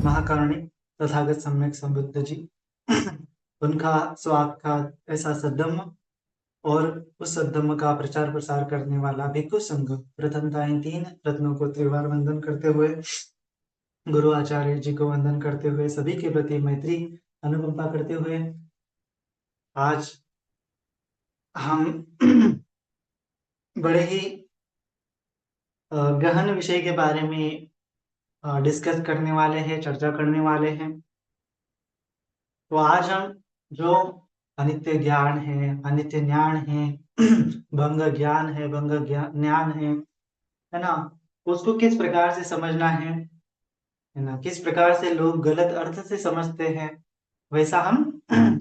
महाकारुणी तथागत सम्यक संबुद्ध जी उनका स्वाक्षात ऐसा सद्धम्म और उस सद्धम्म का प्रचार प्रसार करने वाला भिक्षु संघ प्रथमतः इन 3 रत्नों को त्रिवार वंदन करते हुए, गुरु आचार्य जी को वंदन करते हुए, सभी के प्रति मैत्री अनुकंपा करते हुए आज हम बड़े ही गहन विषय के बारे में डिस्कस करने वाले हैं, चर्चा करने वाले हैं। तो आज हम जो अनित्य ज्ञान है, अनित्य ज्ञान है, भंग ज्ञान है, भंग ज्ञान है ना, उसको किस प्रकार से समझना है ना, किस प्रकार से लोग गलत अर्थ से समझते हैं, वैसा हम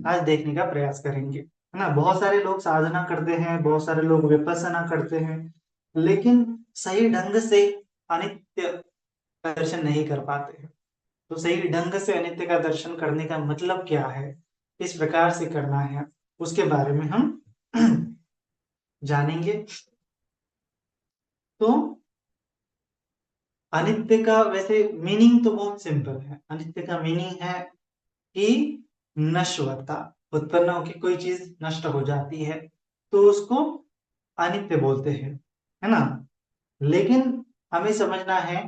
आज देखने का प्रयास करेंगे, है ना। बहुत सारे लोग साधना करते हैं, बहुत सारे लोग विपස්සना करते हैं, लेकिन सही ढंग से अनित्य का दर्शन नहीं कर पाते हैं। तो सही ढंग से अनित्य का दर्शन करने का मतलब क्या है, किस प्रकार से करना है, उसके बारे में हम जानेंगे। तो अनित्य का वैसे मीनिंग तो बहुत सिंपल है। अनित्य का मीनिंग है कि नश्वरता, उत्पन्न होकर कोई चीज नष्ट हो जाती है तो उसको अनित्य बोलते हैं, है ना। लेकिन हमें समझना है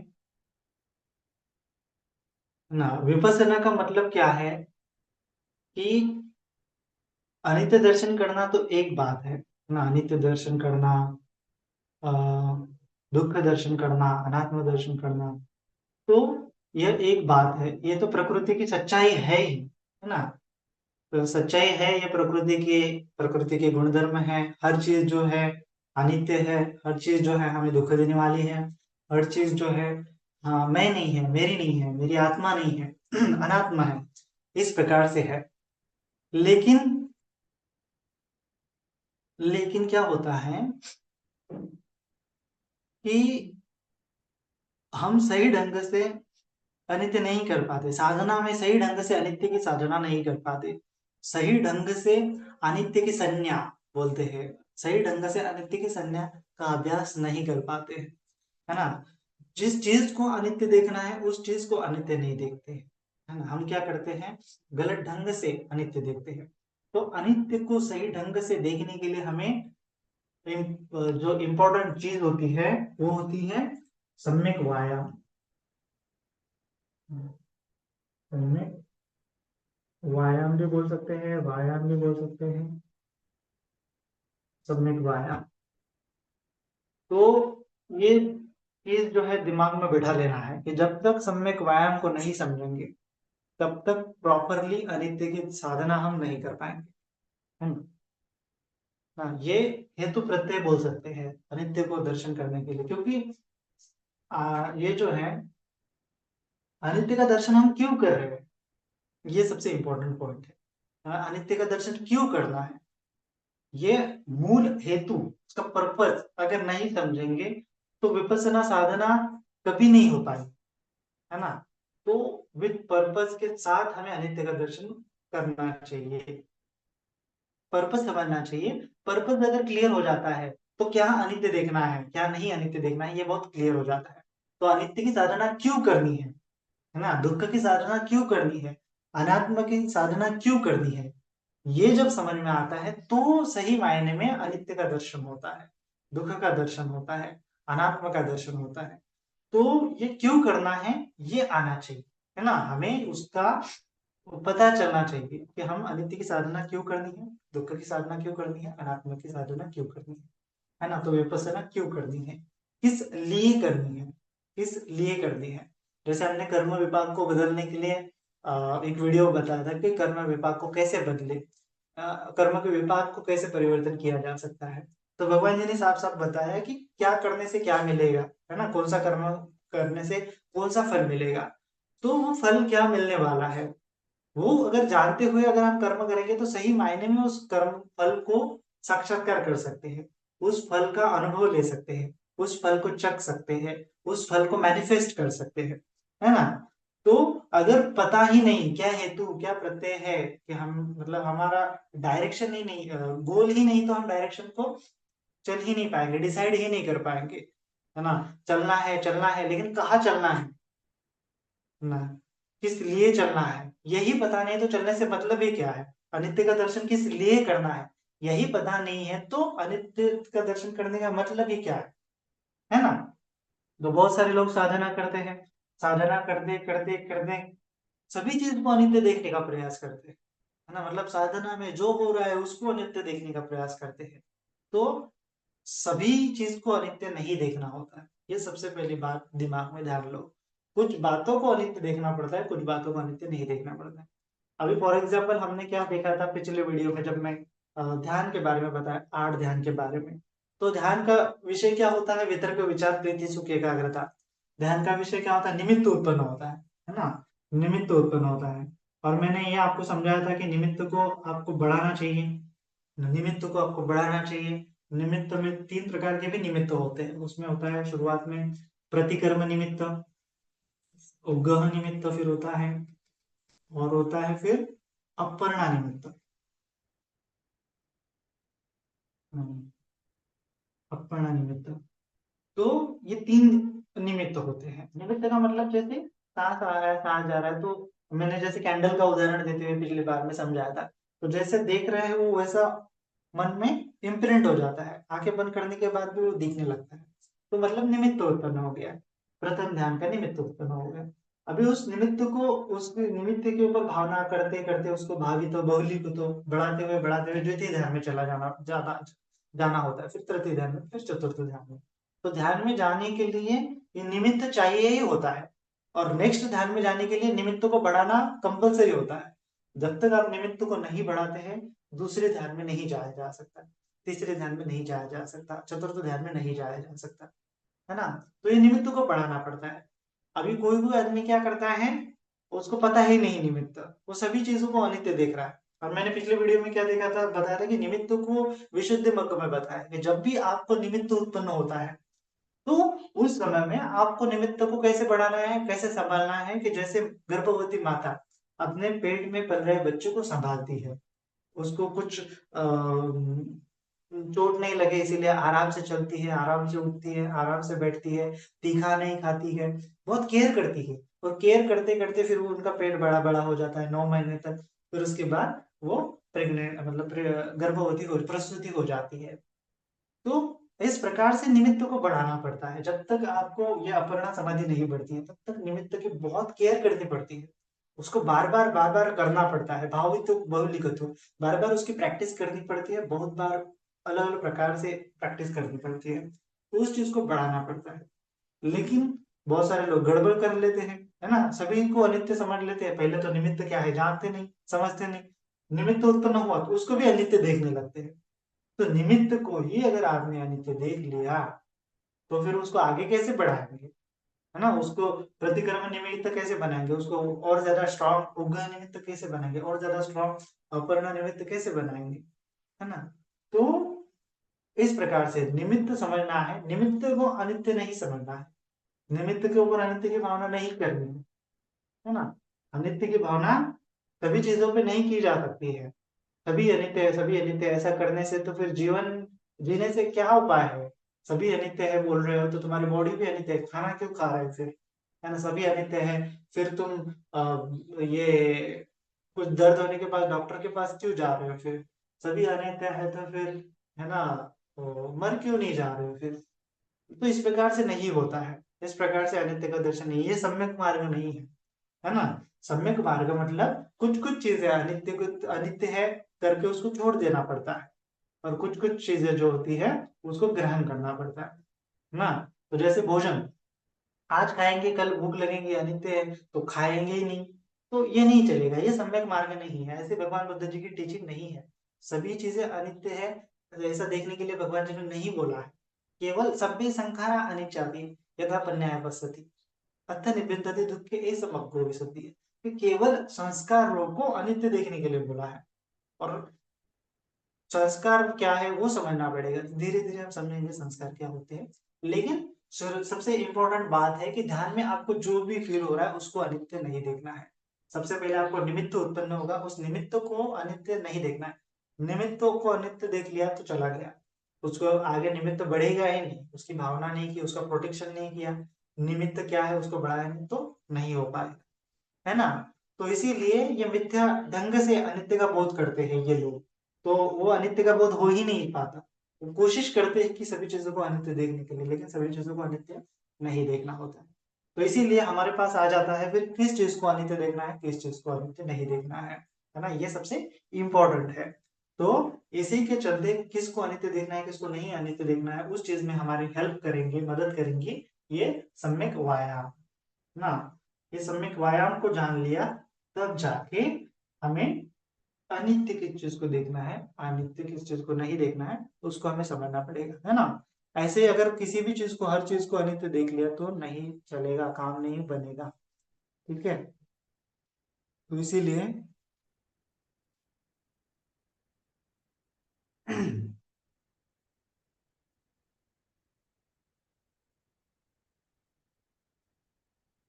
ना, विपස්සना का मतलब क्या है कि अनित्य दर्शन करना तो एक बात है ना। अनित्य दर्शन करना, अ, दुख दर्शन करना, अनात्म दर्शन करना, तो यह एक बात है। ये तो प्रकृति की सच्चाई है ही, है ना। तो सच्चाई है, ये प्रकृति के गुणधर्म है। हर चीज जो है अनित्य है, हर चीज जो है हमें दुख देने वाली है, हर चीज जो है, हाँ, मैं नहीं है, मेरी नहीं है, मेरी आत्मा नहीं है, अनात्मा है, इस प्रकार से है। लेकिन लेकिन क्या होता है कि हम सही ढंग से अनित्य नहीं कर पाते, साधना में सही ढंग से अनित्य की साधना नहीं कर पाते, सही ढंग से अनित्य की संज्ञा बोलते हैं, सही ढंग से अनित्य की संज्ञा का अभ्यास नहीं कर पाते, है ना। जिस चीज को अनित्य देखना है उस चीज को अनित्य नहीं देखते, है ना। हम क्या करते हैं, गलत ढंग से अनित्य देखते हैं। तो अनित्य को सही ढंग से देखने के लिए हमें जो इम्पोर्टेंट चीज होती है वो होती है सम्यक व्यायाम। सम्यक व्यायाम भी बोल सकते हैं, व्यायाम भी बोल सकते हैं, सम्यक व्यायाम। तो ये चीज जो है दिमाग में बैठा लेना है कि जब तक सम्यक व्यायाम को नहीं समझेंगे तब तक प्रॉपरली अनित्य की साधना हम नहीं कर पाएंगे, है ना। हाँ, ये हेतु प्रत्यय बोल सकते हैं अनित्य को दर्शन करने के लिए, क्योंकि ये जो है अनित्य का दर्शन हम क्यों कर रहे हैं, ये सबसे इंपॉर्टेंट पॉइंट है। अनित्य का दर्शन क्यों करना है, ये मूल हेतु, इसका पर्पस अगर नहीं समझेंगे तो विपස්සना साधना कभी नहीं हो पाएगी, है ना। तो विद पर्पस के साथ हमें अनित्य का दर्शन करना चाहिए, पर्पस समझना चाहिए। पर्पस अगर क्लियर हो जाता है तो क्या अनित्य देखना है, क्या नहीं अनित्य देखना है, ये बहुत क्लियर हो जाता है। तो अनित्य की साधना क्यों करनी है ना, दुख की साधना क्यों करनी है, अनात्म की साधना क्यों करनी है, ये जब समझ में आता है तो सही मायने में अनित्य का दर्शन होता है, दुख का दर्शन होता है, अनात्म का दर्शन होता है। तो ये क्यों करना है, ये आना चाहिए, है ना। हमें उसका पता चलना चाहिए कि हम अनित्य की साधना क्यों करनी है, दुख की साधना क्यों करनी है, अनात्म की साधना क्यों करनी है ना। तो विपස්සना क्यों करनी है, किस लिए करनी है, किस लिए करनी है। जैसे हमने कर्म विपाक को बदलने के लिए एक वीडियो बताया था कि कर्म विपाक को कैसे बदले, कर्म के विपाक को कैसे परिवर्तन किया जा सकता है। तो भगवान जी ने साफ साफ बताया कि क्या करने से क्या मिलेगा, है ना, कौन सा कर्म करने से कौन सा फल मिलेगा। तो वो फल क्या मिलने वाला है, वो अगर जानते हुए अगर हम कर्म करेंगे तो सही मायने में उस कर्म फल को साक्षात्कार कर सकते हैं, उस फल का अनुभव ले सकते हैं, उस फल को चख सकते हैं, उस फल को मैनिफेस्ट कर सकते हैं, है ना। तो अगर पता ही नहीं क्या हेतु क्या प्रत्यय है कि हम मतलब हमारा डायरेक्शन ही नहीं, गोल ही नहीं, तो हम डायरेक्शन को चल ही नहीं पाएंगे, डिसाइड ही नहीं कर पाएंगे, है ना। चलना है लेकिन कहाँ चलना है ना, किस लिए चलना है यही पता नहीं तो चलने से मतलब ही क्या है। अनित्य का दर्शन किस लिए करना है यही पता नहीं है तो अनित्य का दर्शन करने का मतलब ही क्या है ना। तो बहुत सारे लोग साधना करते हैं, साधना करते करते करते सभी चीज को अनित्य देखने का प्रयास करते हैं, है ना। मतलब साधना में जो हो रहा है उसको अनित्य देखने का प्रयास करते हैं। तो सभी चीज को अनित्य नहीं देखना होता है, ये सबसे पहली बात दिमाग में ध्यान लो। कुछ बातों को अनित्य देखना पड़ता है, कुछ बातों को अनित्य नहीं देखना पड़ता है। अभी फॉर एग्जाम्पल हमने क्या देखा था पिछले वीडियो में, जब मैं ध्यान के बारे में बताया, आठ ध्यान के बारे में। तो ध्यान का विषय क्या होता है, वितर्क विचार प्रीति सुख एकाग्रता। ध्यान का विषय क्या होता है, निमित्त उत्पन्न होता है ना। निमित्त उत्पन्न होता है। और मैंने ये आपको समझाया था कि निमित्त को आपको बढ़ाना चाहिए, निमित्त को आपको बढ़ाना चाहिए। निमित्त में तीन प्रकार के भी निमित्त होते हैं, उसमें होता है शुरुआत में प्रतिकर्म निमित्त, गह निमित्त फिर होता है, और होता है फिर अपर्णा निमित्त। अपर्णा निमित्त। तो ये तीन निमित्त होते हैं। निमित्त का मतलब जैसे सांस आ रहा है सांस जा रहा है, तो मैंने जैसे कैंडल का उदाहरण देते हुए पिछली बार में समझाया था। तो जैसे देख रहे हैं वो वैसा मन में इम्प्रिंट हो जाता है, आंखें बंद करने के बाद भी वो दिखने लगता है। तो मतलब निमित्त उत्पन्न हो गया, प्रथम ध्यान का निमित्त उत्पन्न हो गया। अभी उस निमित्त को, उस निमित्त के ऊपर भावना करते करते उसको भावित बहुलीक तो बढ़ाते हुए द्वितीय ध्यान में चला जाना होता है, फिर तृतीय ध्यान में, फिर चतुर्थ ध्यान में। तो ध्यान में जाने के लिए ये निमित्त चाहिए ही होता है, और नेक्स्ट ध्यान में जाने के लिए निमित्त को बढ़ाना कंपलसरी होता है। जब तक आप निमित्त को नहीं बढ़ाते हैं दूसरे ध्यान में नहीं जाया जा सकता, तीसरे ध्यान में नहीं जाया जा सकता, चतुर्थ ध्यान में नहीं जाया जा सकता, है ना। तो ये निमित्त को बढ़ाना पड़ता है। अभी कोई कोई आदमी क्या करता है, उसको पता ही नहीं निमित्त, वो सभी चीजों को अनित्य देख रहा है। और मैंने पिछले वीडियो में क्या देखा था, बताया था कि निमित्त को विशुद्ध मग्ग में बताया कि जब भी आपको निमित्त उत्पन्न होता है तो उस समय में आपको निमित्त को कैसे बढ़ाना है, कैसे संभालना है, कि जैसे गर्भवती माता अपने पेट में पल रहे बच्चे को संभालती है, उसको कुछ चोट नहीं लगे इसीलिए आराम से चलती है, आराम से उठती है, आराम से बैठती है, तीखा नहीं खाती है, बहुत केयर करती है। और केयर करते करते फिर वो उनका पेट बड़ा बड़ा हो जाता है 9 महीने तक। फिर उसके बाद वो प्रेग्नेंट मतलब गर्भवती हो, प्रसूति हो जाती है। तो इस प्रकार से निमित्त को बढ़ाना पड़ता है। जब तक आपको ये अपर्णा समाधि नहीं बढ़ती है तब तक निमित्त की बहुत केयर करनी पड़ती है, उसको बार बार करना पड़ता है, भावित हो बहुलिखित हो, बार बार उसकी प्रैक्टिस करनी पड़ती है, बहुत बार अलग अलग प्रकार से प्रैक्टिस करनी पड़ती है, तो उस चीज को बढ़ाना पड़ता है। लेकिन बहुत सारे लोग गड़बड़ कर लेते हैं, है ना, सभी को अनित्य समझ लेते हैं, पहले तो निमित्त क्या है जानते नहीं, समझते नहीं, निमित्त उत्पन्न हुआ तो उसको भी अनित्य देखने लगते हैं। तो निमित्त को ही अगर आपने अनित्य देख लिया तो फिर उसको आगे कैसे बढ़ाएंगे, है ना, उसको प्रतिक्रमण निमित्त कैसे बनाएंगे, उसको और ज्यादा स्ट्रॉन्ग उग्र निमित्त कैसे बनाएंगे, और ज्यादा स्ट्रॉन्ग अपर्णा निमित्त कैसे बनाएंगे, है ना। तो इस प्रकार से निमित्त समझना है, निमित्त को अनित्य नहीं समझना है, निमित्त के ऊपर अनित्य की भावना नहीं करनी है ना। अनित्य की भावना सभी चीजों पे नहीं की जा सकती है, सभी अनित्य है, सभी अनित्य है, ऐसा करने से तो फिर जीवन जीने से क्या उपाय है। सभी अनित्य है बोल रहे हो तो तुम्हारी बॉडी भी अनित्य है, खाना क्यों खा रहे हो फिर, है ना। सभी अनित्य है, फिर तुम ये कुछ दर्द होने के बाद डॉक्टर के पास क्यों जा रहे हो फिर, सभी अनित्य है तो फिर, है ना, तो मर क्यों नहीं जा रहे हो फिर। तो इस प्रकार से नहीं होता है, इस प्रकार से अनित्य का दर्शन नहीं, ये सम्यक मार्ग नहीं है ना। सम्यक मार्ग मतलब कुछ कुछ चीजें अनित्य को अनित्य है करके उसको छोड़ देना पड़ता है, और कुछ कुछ चीजें जो होती है उसको ग्रहण करना पड़ता है ना। तो जैसे भोजन, आज खाएंगे कल भूख लगेगी, अनित्य है तो खाएंगे ही नहीं, तो ये नहीं चलेगा, ये सम्यक मार्ग नहीं है, ऐसे भगवान बुद्ध जी की टीचिंग नहीं है। सभी चीजें अनित्य है ऐसा देखने के लिए भगवान जी ने नहीं बोला है। केवल सभ्य संखारा अनिच्चाति यथा पन्याय पश्यति अथ निबद्धते दुख ऐसा मग्गो विशुद्धि है, कि केवल संस्कारों को अनित्य देखने के लिए बोला है। और संस्कार क्या है वो समझना पड़ेगा, धीरे धीरे हम समझेंगे संस्कार क्या होते हैं। लेकिन सबसे इंपॉर्टेंट बात है कि ध्यान में आपको जो भी फील हो रहा है उसको अनित्य नहीं देखना है। सबसे पहले आपको निमित्त उत्पन्न होगा, उस निमित्त को अनित्य नहीं देखना है। निमित्तों को अनित्य देख लिया तो चला गया, उसको आगे निमित्त बढ़ेगा ही नहीं, उसकी भावना नहीं की, उसका प्रोटेक्शन नहीं किया, निमित्त क्या है उसको बढ़ाया नहीं तो नहीं हो पाएगा। है ना। तो इसीलिए ये मिथ्या ढंग से अनित्य का बोध करते हैं ये लोग, तो वो अनित्य का बोध हो ही नहीं पाता। वो कोशिश करते हैं कि सभी चीजों को अनित्य देखने के लिए, लेकिन सभी चीजों को अनित्य नहीं देखना होता है। तो इसीलिए हमारे पास आ जाता है फिर किस चीज को अनित्य देखना है, किस चीज को अनित्य नहीं देखना है ना, ये सबसे इम्पोर्टेंट है। तो इसी के चलते किसको अनित्य देखना है, किसको नहीं अनित्य देखना है, उस चीज में हमारी हेल्प करेंगे, मदद करेंगे ये सम्यक व्यायाम ना। ये सम्यक व्यायाम को जान लिया तब जाके हमें अनित्य किस चीज को देखना है, अनित्य किस चीज को नहीं देखना है, उसको हमें समझना पड़ेगा, है ना। ऐसे अगर किसी भी चीज को, हर चीज को अनित्य देख लिया तो नहीं चलेगा, काम नहीं बनेगा। ठीक है। तो इसीलिए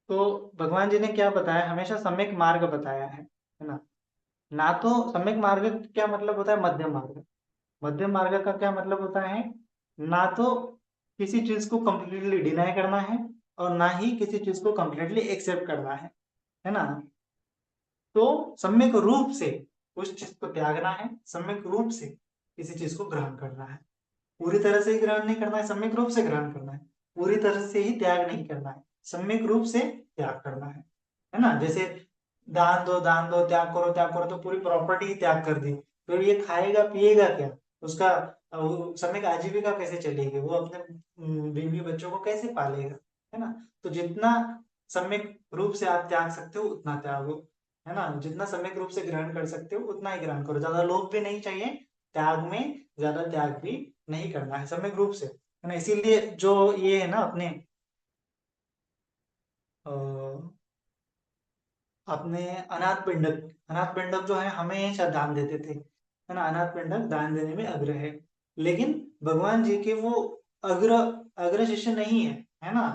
तो भगवान जी ने क्या बताया, हमेशा सम्यक मार्ग बताया है ना। ना तो सम्यक मार्ग का क्या मतलब होता है, मध्यम मार्ग। मध्यम मार्ग का क्या मतलब होता है, ना तो किसी चीज को कंप्लीटली डिनाई करना है और ना ही किसी चीज को कंप्लीटली एक्सेप्ट करना है ना। तो सम्यक रूप से उस चीज को त्यागना है, सम्यक रूप से किसी चीज को ग्रहण करना है। पूरी तरह से ही ग्रहण नहीं करना है, सम्यक रूप से ग्रहण करना है। पूरी तरह से ही त्याग नहीं करना है, सम्यक रूप से त्याग करना है ना। जैसे दान दो, त्याग करो, तो पूरी प्रॉपर्टी ही त्याग कर दी, फिर ये खाएगा पिएगा क्या, उसका सम्यक आजीविका कैसे चलेगी, वो अपने बीवी बच्चों को कैसे पालेगा, है ना। तो जितना सम्यक रूप से आप त्याग सकते हो उतना त्यागो, है ना। जितना सम्यक रूप से ग्रहण कर सकते हो उतना ही ग्रहण करो, ज्यादा लोभ भी नहीं चाहिए त्याग में, ज्यादा त्याग भी नहीं करना है, सम्यक रूप से, है ना। इसीलिए जो ये है ना अपने अ, अपने अनाथ पिंडक जो है हमेशा दान देते थे, है ना। अनाथ पिंडक दान देने में अग्र है, लेकिन भगवान जी के वो अग्र अग्र शिष्य नहीं है, है ना।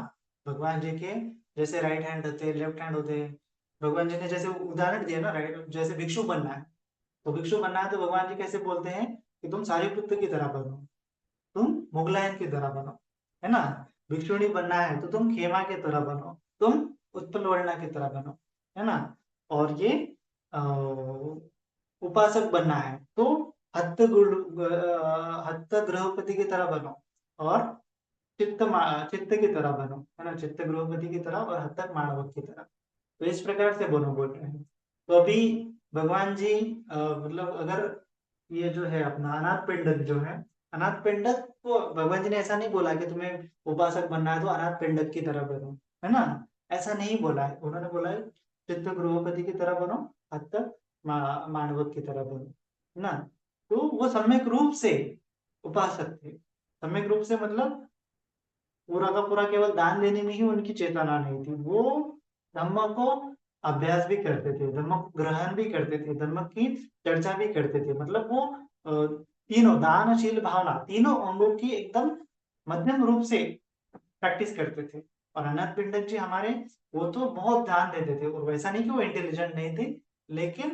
भगवान जी के जैसे राइट हैंड होते हैं, लेफ्ट हैंड होते हैं। भगवान जी ने जैसे उदाहरण दिया ना, राइट, जैसे भिक्षु बनना है, तो भिक्षु बनना है तो भगवान जी कैसे बोलते हैं कि तुम सारिपुत्र की तरह बनो, तुम मुगलायन की तरह बनो, है ना। भिक्षुणी बनना है तो तुम खेमा की तरह बनो, तुम उत्पलवर्णा की तरह बनो, है ना। और ये अ, उपासक बनना है तो हत्त गृहपति की तरह बनो, और चित्त की तरह बनो, है ना। चित्त गृहपति की तरह और हत्तक माणवक की तरह। तो इस प्रकार से बनो बोल रहे हैं। तो अभी भगवान जी मतलब अगर ये जो है अपना अनाथ पिंडक जो है, अनाथ पिंडक को भगवान जी ने ऐसा नहीं बोला कि तुम्हें उपासक बनना है तो अनाथ पिंडक की तरह बनो, है ना। ऐसा नहीं बोला है, उन्होंने बोला है चित्त गृहपति की तरह बनो, हद तक मानवक की तरह बनो, है ना। तो वो सम्यक रूप से उपासक थे। सम्यक रूप से मतलब पूरा का पूरा केवल दान देने में ही उनकी चेतना नहीं थी, वो धम्म को अभ्यास भी करते थे, धम्म को ग्रहण भी करते थे, धम्म की चर्चा भी करते थे। मतलब वो तीनों दानशील भावना, तीनों अंगों की एकदम मध्यम रूप से प्रैक्टिस करते थे। और अनाथ पिंडक जी हमारे, वो तो बहुत ध्यान देते थे, और वैसा नहीं कि वो इंटेलिजेंट नहीं थे, लेकिन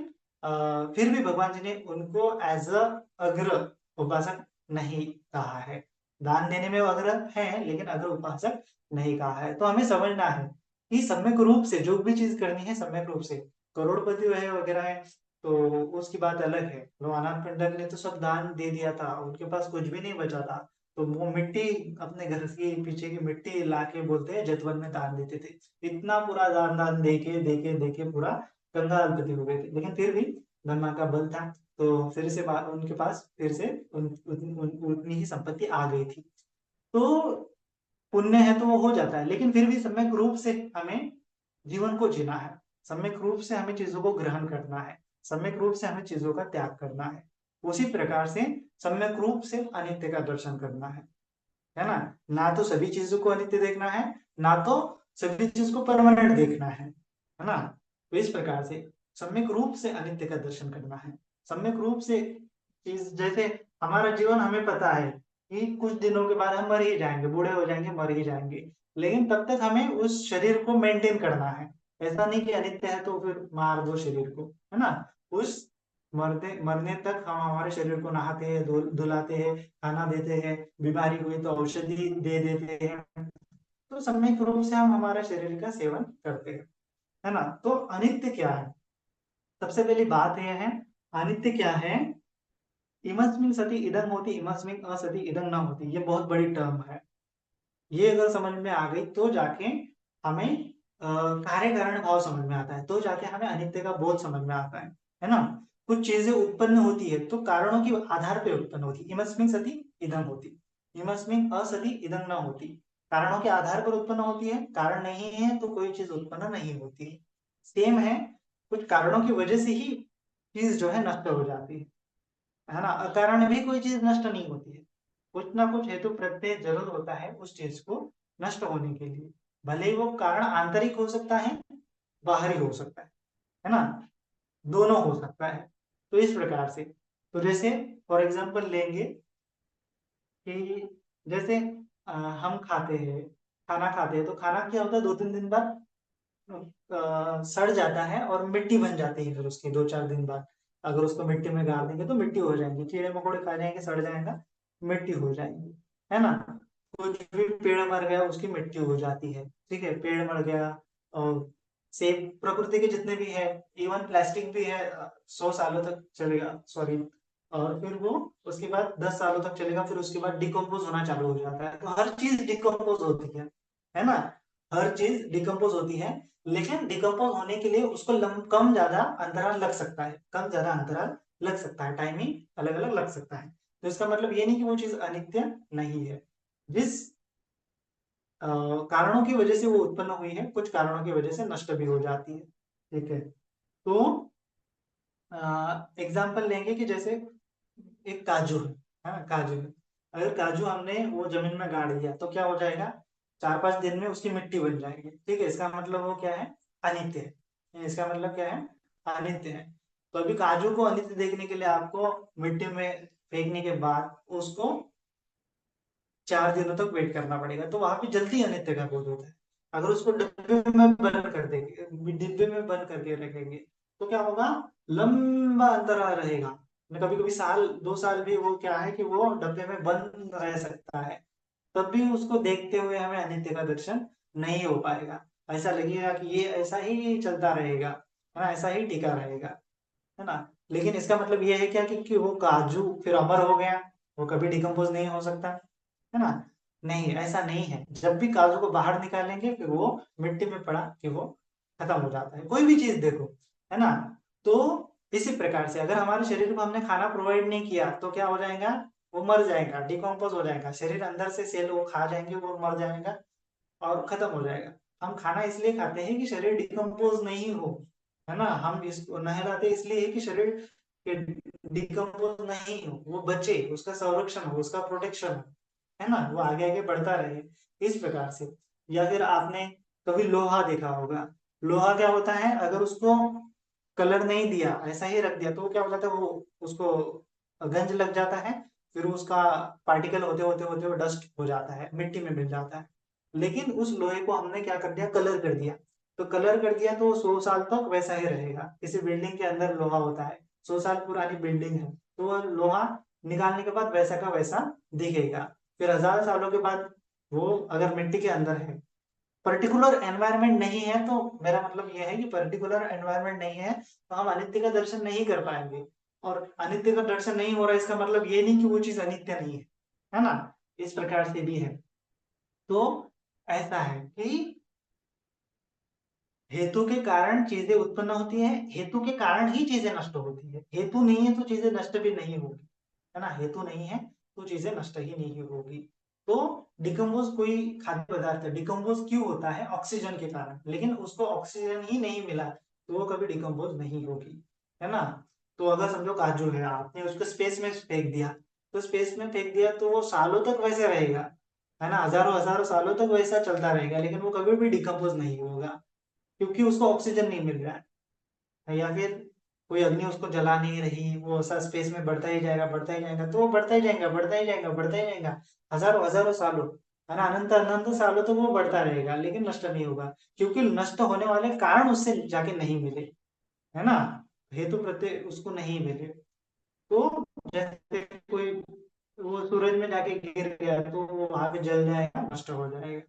फिर भी भगवान जी ने उनको एज अ अग्र उपासक नहीं कहा है। दान देने में वो अग्र है, लेकिन अग्र उपासक नहीं कहा है। तो हमें समझना है कि सम्यक रूप से जो भी चीज करनी है, सम्यक रूप से करोड़पति है वगैरह है तो उसकी बात अलग है। तो अनाथ पिंडक ने तो सब दान दे दिया था, उनके पास कुछ भी नहीं बचा था, तो वो मिट्टी, अपने घर के पीछे की मिट्टी ला के बोलते हैं जतवन में दान देते थे। इतना पूरा दान दान देके पूरा कंगालपति हो गए थे, लेकिन फिर भी धर्मा का बल था, तो फिर से उनके पास फिर से उतनी ही संपत्ति आ गई थी। तो पुण्य है तो वो हो जाता है, लेकिन फिर भी सम्यक रूप से हमें जीवन को जीना है, सम्यक रूप से हमें चीजों को ग्रहण करना है, सम्यक रूप से हमें चीजों का त्याग करना है। उसी प्रकार से सम्यक रूप से अनित्य का दर्शन करना है ना। ना तो सभी चीजों को अनित्य देखना है, ना तो सभी चीज को परमानेंट देखना है ना। तो इस प्रकार से सम्यक रूप से अनित्य का दर्शन करना है। सम्यक रूप से चीज, जैसे हमारा जीवन हमें पता है कि कुछ दिनों के बाद हम मर ही जाएंगे, बूढ़े हो जाएंगे, मर ही जाएंगे, लेकिन तब तक हमें उस शरीर को मेंटेन करना है। ऐसा नहीं कि अनित्य है तो फिर मार दो शरीर को, है ना। उस मरते मरने तक हम हमारे शरीर को नहाते हैं, धुलाते हैं, खाना देते हैं, बीमारी हुई तो औषधि दे देते हैं। तो सम्यक रूप से हम हमारे शरीर का सेवन करते हैं, है ना। तो अनित्य क्या है, सबसे पहली बात यह है, अनित्य क्या है, इमस्मिन सति इदं होती, इमस्मिन असति इदं न होती, ये बहुत बड़ी टर्म है। ये अगर समझ में आ गई तो जाके हमें कार्य कारण भाव समझ में आता है, तो जाके हमें अनित्य का बोध समझ में आता है ना। कुछ चीजें उत्पन्न होती है तो कारणों के आधार पे उत्पन्न होती, इमस्मिन सति इदं होती, इमस्मिन असति इदं न होती। कारणों के आधार पर उत्पन्न होती है, कारण नहीं है तो कोई चीज उत्पन्न नहीं होती है। सेम है, कुछ कारणों की वजह से ही चीज जो है नष्ट हो जाती है ना। अकारण भी कोई चीज नष्ट नहीं होती है, कुछ ना कुछ हेतु प्रत्यय जरूर होता है उस चीज को नष्ट होने के लिए, भले ही वो कारण आंतरिक हो सकता है, बाहरी हो सकता है ना, दोनों हो सकता है। तो इस प्रकार से, तो जैसे फॉर एग्जांपल लेंगे कि जैसे हम खाते हैं, खाना खाते हैं तो खाना क्या होता है, 2-3 दिन बाद सड़ जाता है और मिट्टी बन जाती है, फिर उसके 2-4 दिन बाद अगर उसको मिट्टी में गाड़ देंगे तो मिट्टी हो जाएंगी, कीड़े मकोड़े खा जाएंगे, सड़ जाएगा, मिट्टी हो जाएंगी, है ना। कुछ भी पेड़ मर गया उसकी मिट्टी हो जाती है, ठीक है, पेड़ मर गया और सेब, प्रकृति के जितने भी है, इवन प्लास्टिक भी है, 100 सालों तक चलेगा, सॉरी, और फिर वो उसके बाद 10 सालों तक चलेगा, फिर उसके बाद डिकम्पोज होना चालू हो जाता है। तो हर चीज डिकम्पोज होती है ना, हर चीज डिकम्पोज होती है, लेकिन डिकम्पोज होने के लिए उसको कम ज्यादा अंतराल लग सकता है, कम ज्यादा अंतराल लग सकता है, टाइमिंग अलग अलग लग सकता है। तो इसका मतलब ये नहीं कि वो चीज अनित्य नहीं है, जिस कारणों की वजह से वो उत्पन्न हुई है, कुछ कारणों की वजह से नष्ट भी हो जाती है, ठीक है। तो एग्जाम्पल लेंगे कि जैसे एक काजू है ना, काजू है, अगर काजू हमने वो जमीन में गाड़ दिया तो क्या हो जाएगा, 4-5 दिन में उसकी मिट्टी बन जाएगी, ठीक है, इसका मतलब वो क्या है, अनित्य है, इसका मतलब क्या है, अनित्य है। तो अभी काजू को अनित्य देखने के लिए आपको मिट्टी में फेंकने के बाद उसको 4 दिनों तक वेट करना पड़ेगा, तो वहां पे जल्दी अनित्य का बोध होता है। अगर उसको डिब्बे में बंद कर देंगे, डिब्बे में बंद करके रखेंगे, तो क्या होगा, लंबा अंतराल रहेगा, कभी कभी 1-2 साल भी वो क्या है कि वो डब्बे में बंद रह सकता है, तब भी उसको देखते हुए हमें अनित्य का दर्शन नहीं हो पाएगा। ऐसा लगेगा कि ये ऐसा ही चलता रहेगा, है ना, ऐसा ही टिका रहेगा, है ना। लेकिन इसका मतलब ये है क्या कि वो काजू फिर अमर हो गया, वो कभी डिकम्पोज नहीं हो सकता, है ना। नहीं, ऐसा नहीं है, जब भी काजू को बाहर निकालेंगे फिर वो मिट्टी में पड़ा कि वो खत्म हो जाता है, कोई भी चीज देखो, है ना। तो इसी प्रकार से अगर हमारे शरीर को हमने खाना प्रोवाइड नहीं किया तो क्या हो जाएगा, वो मर जाएगा, डिकम्पोज हो जाएगा, शरीर अंदर से सेल वो खा जाएंगे, वो मर जाएगा और खत्म हो जाएगा। हम खाना इसलिए खाते हैं कि शरीर डिकम्पोज नहीं हो, है ना, हम इसको नहलाते इसलिए है कि शरीर डिकम्पोज नहीं हो, वो बचे, उसका संरक्षण हो, उसका प्रोटेक्शन हो, है ना, वो आगे आगे बढ़ता रहे, इस प्रकार से। या फिर आपने कभी लोहा देखा होगा, लोहा क्या होता है, अगर उसको कलर नहीं दिया, ऐसा ही रख दिया तो क्या हो जाता है, वो उसको गंज लग जाता है, फिर उसका पार्टिकल होते होते होते वो डस्ट हो जाता है, मिट्टी में मिल जाता है। लेकिन उस लोहे को हमने क्या कर दिया, कलर कर दिया, तो कलर कर दिया तो 100 साल तक वैसा ही रहेगा। किसी बिल्डिंग के अंदर लोहा होता है, 100 साल पुरानी बिल्डिंग है तो वह लोहा निकालने के बाद वैसा का वैसा दिखेगा, फिर 1000 सालों के बाद वो अगर मिट्टी के अंदर है, पर्टिकुलर एनवायरनमेंट नहीं है, तो मेरा मतलब यह है कि पर्टिकुलर एनवायरनमेंट नहीं है तो हम अनित्य का दर्शन नहीं कर पाएंगे। और अनित्य का दर्शन नहीं हो रहा है इसका मतलब ये नहीं कि वो चीज अनित्य नहीं है ना, इस प्रकार से भी है। तो ऐसा है कि हेतु के कारण चीजें उत्पन्न होती है, हेतु के कारण ही चीजें नष्ट होती है, हेतु नहीं है तो चीजें नष्ट भी नहीं होगी, है ना, हेतु नहीं है तो चीजें नष्ट ही नहीं होगी। तो डिकम्पोज कोई खाद्य पदार्थ है, डिकम्पोज क्यों होता है, ऑक्सीजन के कारण, लेकिन उसको ऑक्सीजन ही नहीं मिला तो वो कभी डिकम्पोज नहीं होगी, है ना। तो अगर समझो काजू है, आपने उसको स्पेस में फेंक दिया, तो स्पेस में फेंक दिया तो वो सालों तक वैसे रहेगा, है ना, हजारों हजारों सालों तक वैसा चलता रहेगा, लेकिन वो कभी भी डिकम्पोज नहीं होगा, क्योंकि उसको ऑक्सीजन नहीं मिल रहा है, या फिर कोई अग्नि उसको जला नहीं रही, वो ऐसा स्पेस में बढ़ता ही जाएगा, बढ़ता ही जाएगा, तो वो बढ़ता ही जाएगा, बढ़ता ही जाएगा, बढ़ता ही जाएगा, हजारों हजारों सालों, है ना, अनंत अनंत सालों तो वो बढ़ता रहेगा, लेकिन नष्ट नहीं होगा, क्योंकि नष्ट होने वाले कारण उससे जाके नहीं मिले, है ना, हेतु प्रत्यय उसको नहीं मिले। तो जैसे कोई वो सूरज में जाके गिर गया तो वो वहां पे जल जाएगा, नष्ट हो जाएगा,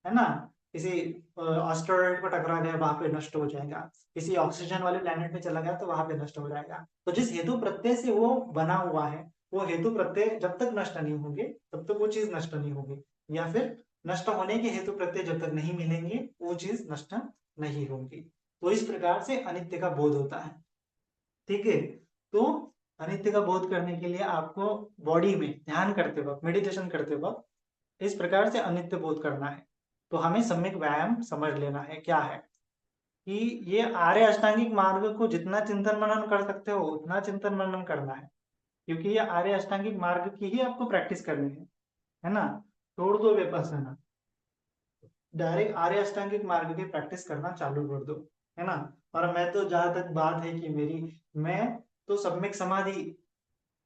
है ना। किसी एस्टेरॉइड पर टकरा गया वहां पे नष्ट हो जाएगा, किसी ऑक्सीजन वाले प्लेनेट में चला गया तो वहां पे नष्ट हो जाएगा। तो जिस हेतु प्रत्यय से वो बना हुआ है, वो हेतु प्रत्यय जब तक नष्ट नहीं होंगे तब तक वो चीज नष्ट नहीं होगी, या फिर नष्ट होने के हेतु प्रत्यय जब तक नहीं मिलेंगे वो चीज नष्ट नहीं होगी। तो इस प्रकार से अनित्य का बोध होता है। ठीक है, तो अनित्य का बोध करने के लिए आपको बॉडी में ध्यान करते वक्त, मेडिटेशन करते वक्त इस प्रकार से अनित्य बोध करना है। तो हमें सम्यक व्यायाम समझ लेना है क्या है, कि ये आर्य अष्टांगिक मार्ग को जितना चिंतन मनन कर सकते हो उतना चिंतन मनन करना है, क्योंकि ये आर्य अष्टांगिक मार्ग की ही आपको प्रैक्टिस करनी है ना। छोड़ दो विपස්සना, डायरेक्ट आर्य अष्टांगिक मार्ग की प्रैक्टिस करना चालू कर दो, है ना। और मैं तो जहां तक बात है कि मेरी, मैं तो सम्यक समाधि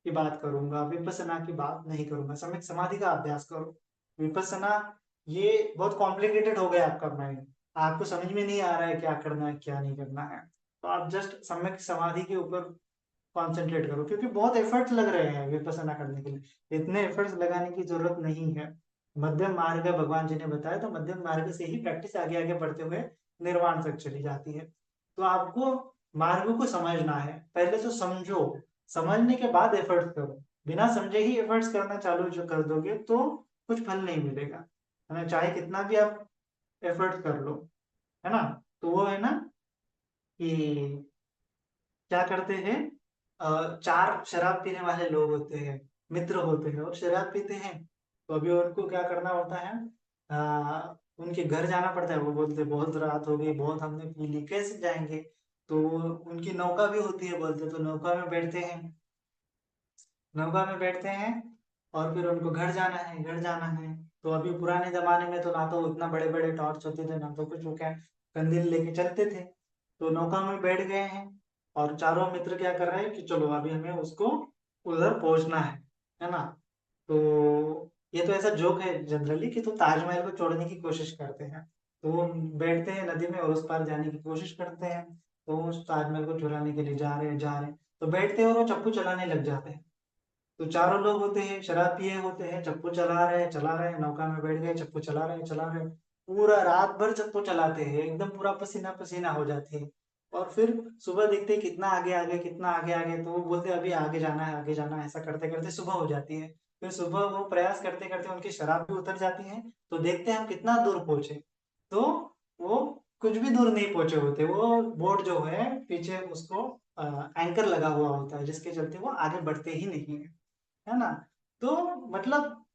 की बात करूंगा, विपස්සना की बात नहीं करूंगा। सम्यक समाधि का अभ्यास करो, विपස්සना ये बहुत कॉम्प्लिकेटेड हो गया आपका माइंड, आपको समझ में नहीं आ रहा है क्या करना है क्या नहीं करना है, तो आप जस्ट सम्यक समाधि के ऊपर कॉन्सेंट्रेट करो, क्योंकि बहुत एफर्ट्स लग रहे हैं विपස්සना करने के लिए, इतने एफर्ट्स लगाने की जरूरत नहीं है। मध्यम मार्ग है भगवान जी ने बताया, तो मध्यम मार्ग से ही प्रैक्टिस आगे आगे बढ़ते हुए निर्वाण तक चली जाती है। तो आपको मार्ग को समझना है, पहले तो समझो, समझने के बाद एफर्ट्स करो। बिना समझे ही एफर्ट्स करना चालू जो कर दोगे तो कुछ फल नहीं मिलेगा, है ना, चाहे कितना भी आप एफर्ट कर लो, है ना। तो वो है ना कि क्या करते हैं, चार शराब पीने वाले लोग होते हैं, मित्र होते हैं और शराब पीते हैं। तो अभी उनको क्या करना होता है, उनके घर जाना पड़ता है। वो बोलते हैं बहुत रात हो गई, बहुत हमने पी ली, कैसे जाएंगे। तो उनकी नौका भी होती है, बोलते तो नौका में बैठते हैं, नौका में बैठते हैं और फिर उनको घर जाना है, घर जाना है। तो अभी पुराने जमाने में तो ना तो उतना बड़े बड़े टॉर्च होते थे, ना तो कुछ, वो क्या कंदील लेके चलते थे। तो नौका में बैठ गए हैं और चारों मित्र क्या कर रहे हैं कि चलो अभी हमें उसको उधर पहुंचना है ना। तो ये तो ऐसा जोक है जनरली कि तो ताजमहल को छोड़ने की कोशिश करते हैं, तो वो बैठते हैं नदी में और उस पार जाने की कोशिश करते हैं। तो उस ताजमहल को चुराने के लिए जा रहे हैं, जा रहे हैं, तो बैठते हैं और वो चप्पू चलाने लग जाते हैं। तो चारों लोग होते हैं, शराब पिए होते हैं, चप्पू चला रहे हैं, नौका में बैठ गए, चप्पू चला रहे हैं, पूरा रात भर चप्पू चलाते हैं, एकदम पूरा पसीना पसीना हो जाते हैं। और फिर सुबह देखते हैं कितना आगे आगे, कितना आगे आगे, तो वो बोलते हैं अभी आगे जाना है, आगे जाना है। ऐसा करते करते सुबह हो जाती है। फिर सुबह वो प्रयास करते करते उनकी शराब भी उतर जाती है। तो देखते हैं हम कितना दूर पहुंचे, तो वो कुछ भी दूर नहीं पहुंचे होते। वो बोट जो है पीछे उसको एंकर लगा हुआ होता है, जिसके चलते वो आगे बढ़ते ही नहीं है, है ना। तो मतलब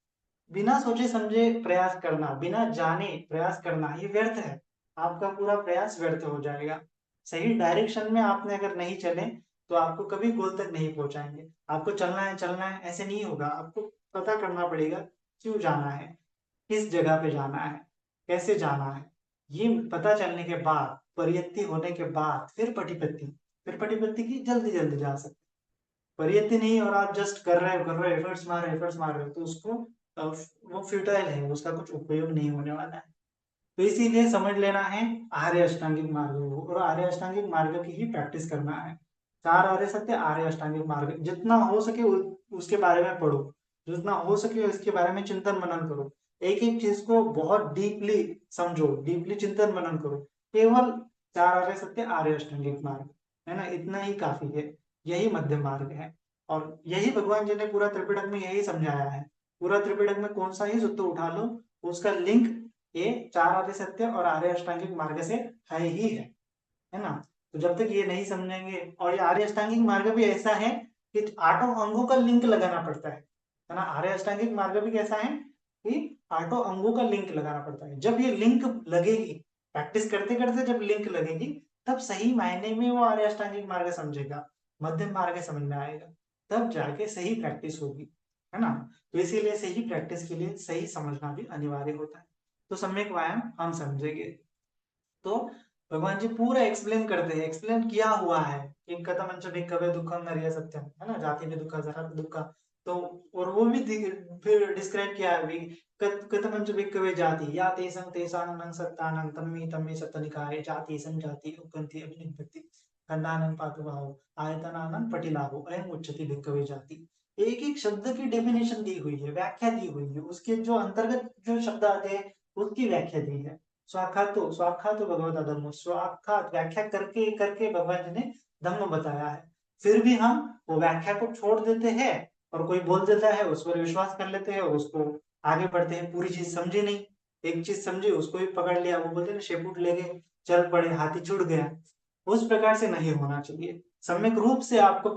बिना सोचे समझे प्रयास करना, बिना जाने प्रयास करना, ये व्यर्थ है। आपका पूरा प्रयास व्यर्थ हो जाएगा। सही डायरेक्शन में आपने अगर नहीं चले तो आपको कभी गोल तक नहीं पहुंचाएंगे। आपको चलना है ऐसे नहीं होगा, आपको पता करना पड़ेगा क्यों जाना है, किस जगह पे जाना है, कैसे जाना है। ये पता चलने के बाद, परियत्ति होने के बाद फिर पटिपत्ति, फिर पटिपत्ति की जल्दी जल्दी जा सकते। परियत्ति नहीं और आप जस्ट कर रहे हो, एफर्ट्स मार रहे हो, तो उसको वो फ्यूटाइल है, उसका कुछ उपयोग नहीं होने वाला है। तो इसीलिए समझ लेना है आर्य अष्टांगिक मार्ग को, और आर्य अष्टांगिक मार्ग की ही प्रैक्टिस करना है। चार आर्य सत्य, आर्य अष्टांगिक मार्ग, जितना हो सके उसके बारे में पढ़ो, जितना हो सके उसके बारे में चिंतन मनन करो, एक एक चीज को बहुत डीपली समझो, डीपली चिंतन मनन करो। केवल चार आर्य सत्य, आर्य अष्टांगिक मार्ग, है ना, इतना ही काफी है। यही मध्य मार्ग है। और यही भगवान जी ने पूरा त्रिपिटक में यही समझाया है। पूरा त्रिपिटक में कौन सा ही सूत्र उठा लो, उसका लिंक ये चार आर्य सत्य और आर्य अष्टांगिक मार्ग से है ही है ना। तो जब तक ये नहीं समझेंगे, और ये आर्य अष्टांगिक मार्ग भी ऐसा है कि आठों अंगों का लिंक लगाना पड़ता है ना। आर्य अष्टांगिक मार्ग भी कैसा है कि आठों अंगों का लिंक लगाना पड़ता है। जब ये लिंक लगेगी, प्रैक्टिस करते करते जब लिंक लगेगी, तब सही मायने में वो आर्य अष्टांगिक मार्ग समझेगा, मध्यम मार्ग समझ में आएगा, तब जाके सही प्रैक्टिस होगी, है ना। तो इसीलिए सही प्रैक्टिस के लिए सही समझना भी अनिवार्य होता है। तो सम्यक व्यायाम हम समझेंगे, तो भगवान जी पूरा एक्सप्लेन करते हैं, एक्सप्लेन किया हुआ है कि कथमंच भिक्खवे दुक्खम नरिय सत्यम, है ना, जाति में दुखा जरा दुखा। तो और वो भी फिर डिस्क्राइब किया है भी, कथमंच भिक्खवे जाति या तेसं तेसानंग सत्तानंग तम्मे तम्मे सत्तनिकाय जाति संजाति उक्कन्ति अभिनिपत्ति खंडानंग पातुबाहो आयतनानंग पटिलाहो अयं उच्चति भिक्खवे जाति। एक एक शब्द की डेफिनेशन दी हुई है, व्याख्या दी हुई है, उसके जो अंतर्गत जो शब्द आते हैं उसकी व्याख्या दी है। स्वाख्यातो भगवता धम्मो, स्वाख्यात व्याख्या करके करके भगवान जी ने धम्म बताया है। फिर भी हम वो व्याख्या को छोड़ देते हैं और कोई बोल देता है उस पर विश्वास कर लेते हैं और उसको आगे बढ़ते हैं, पूरी चीज समझे नहीं, एक चीज समझे उसको भी पकड़ लिया, वो बोलते हैं ना शेपूट ले गए चल पड़े हाथी छूट गया। उस प्रकार से नहीं होना चाहिए। सम्यक रूप से आपको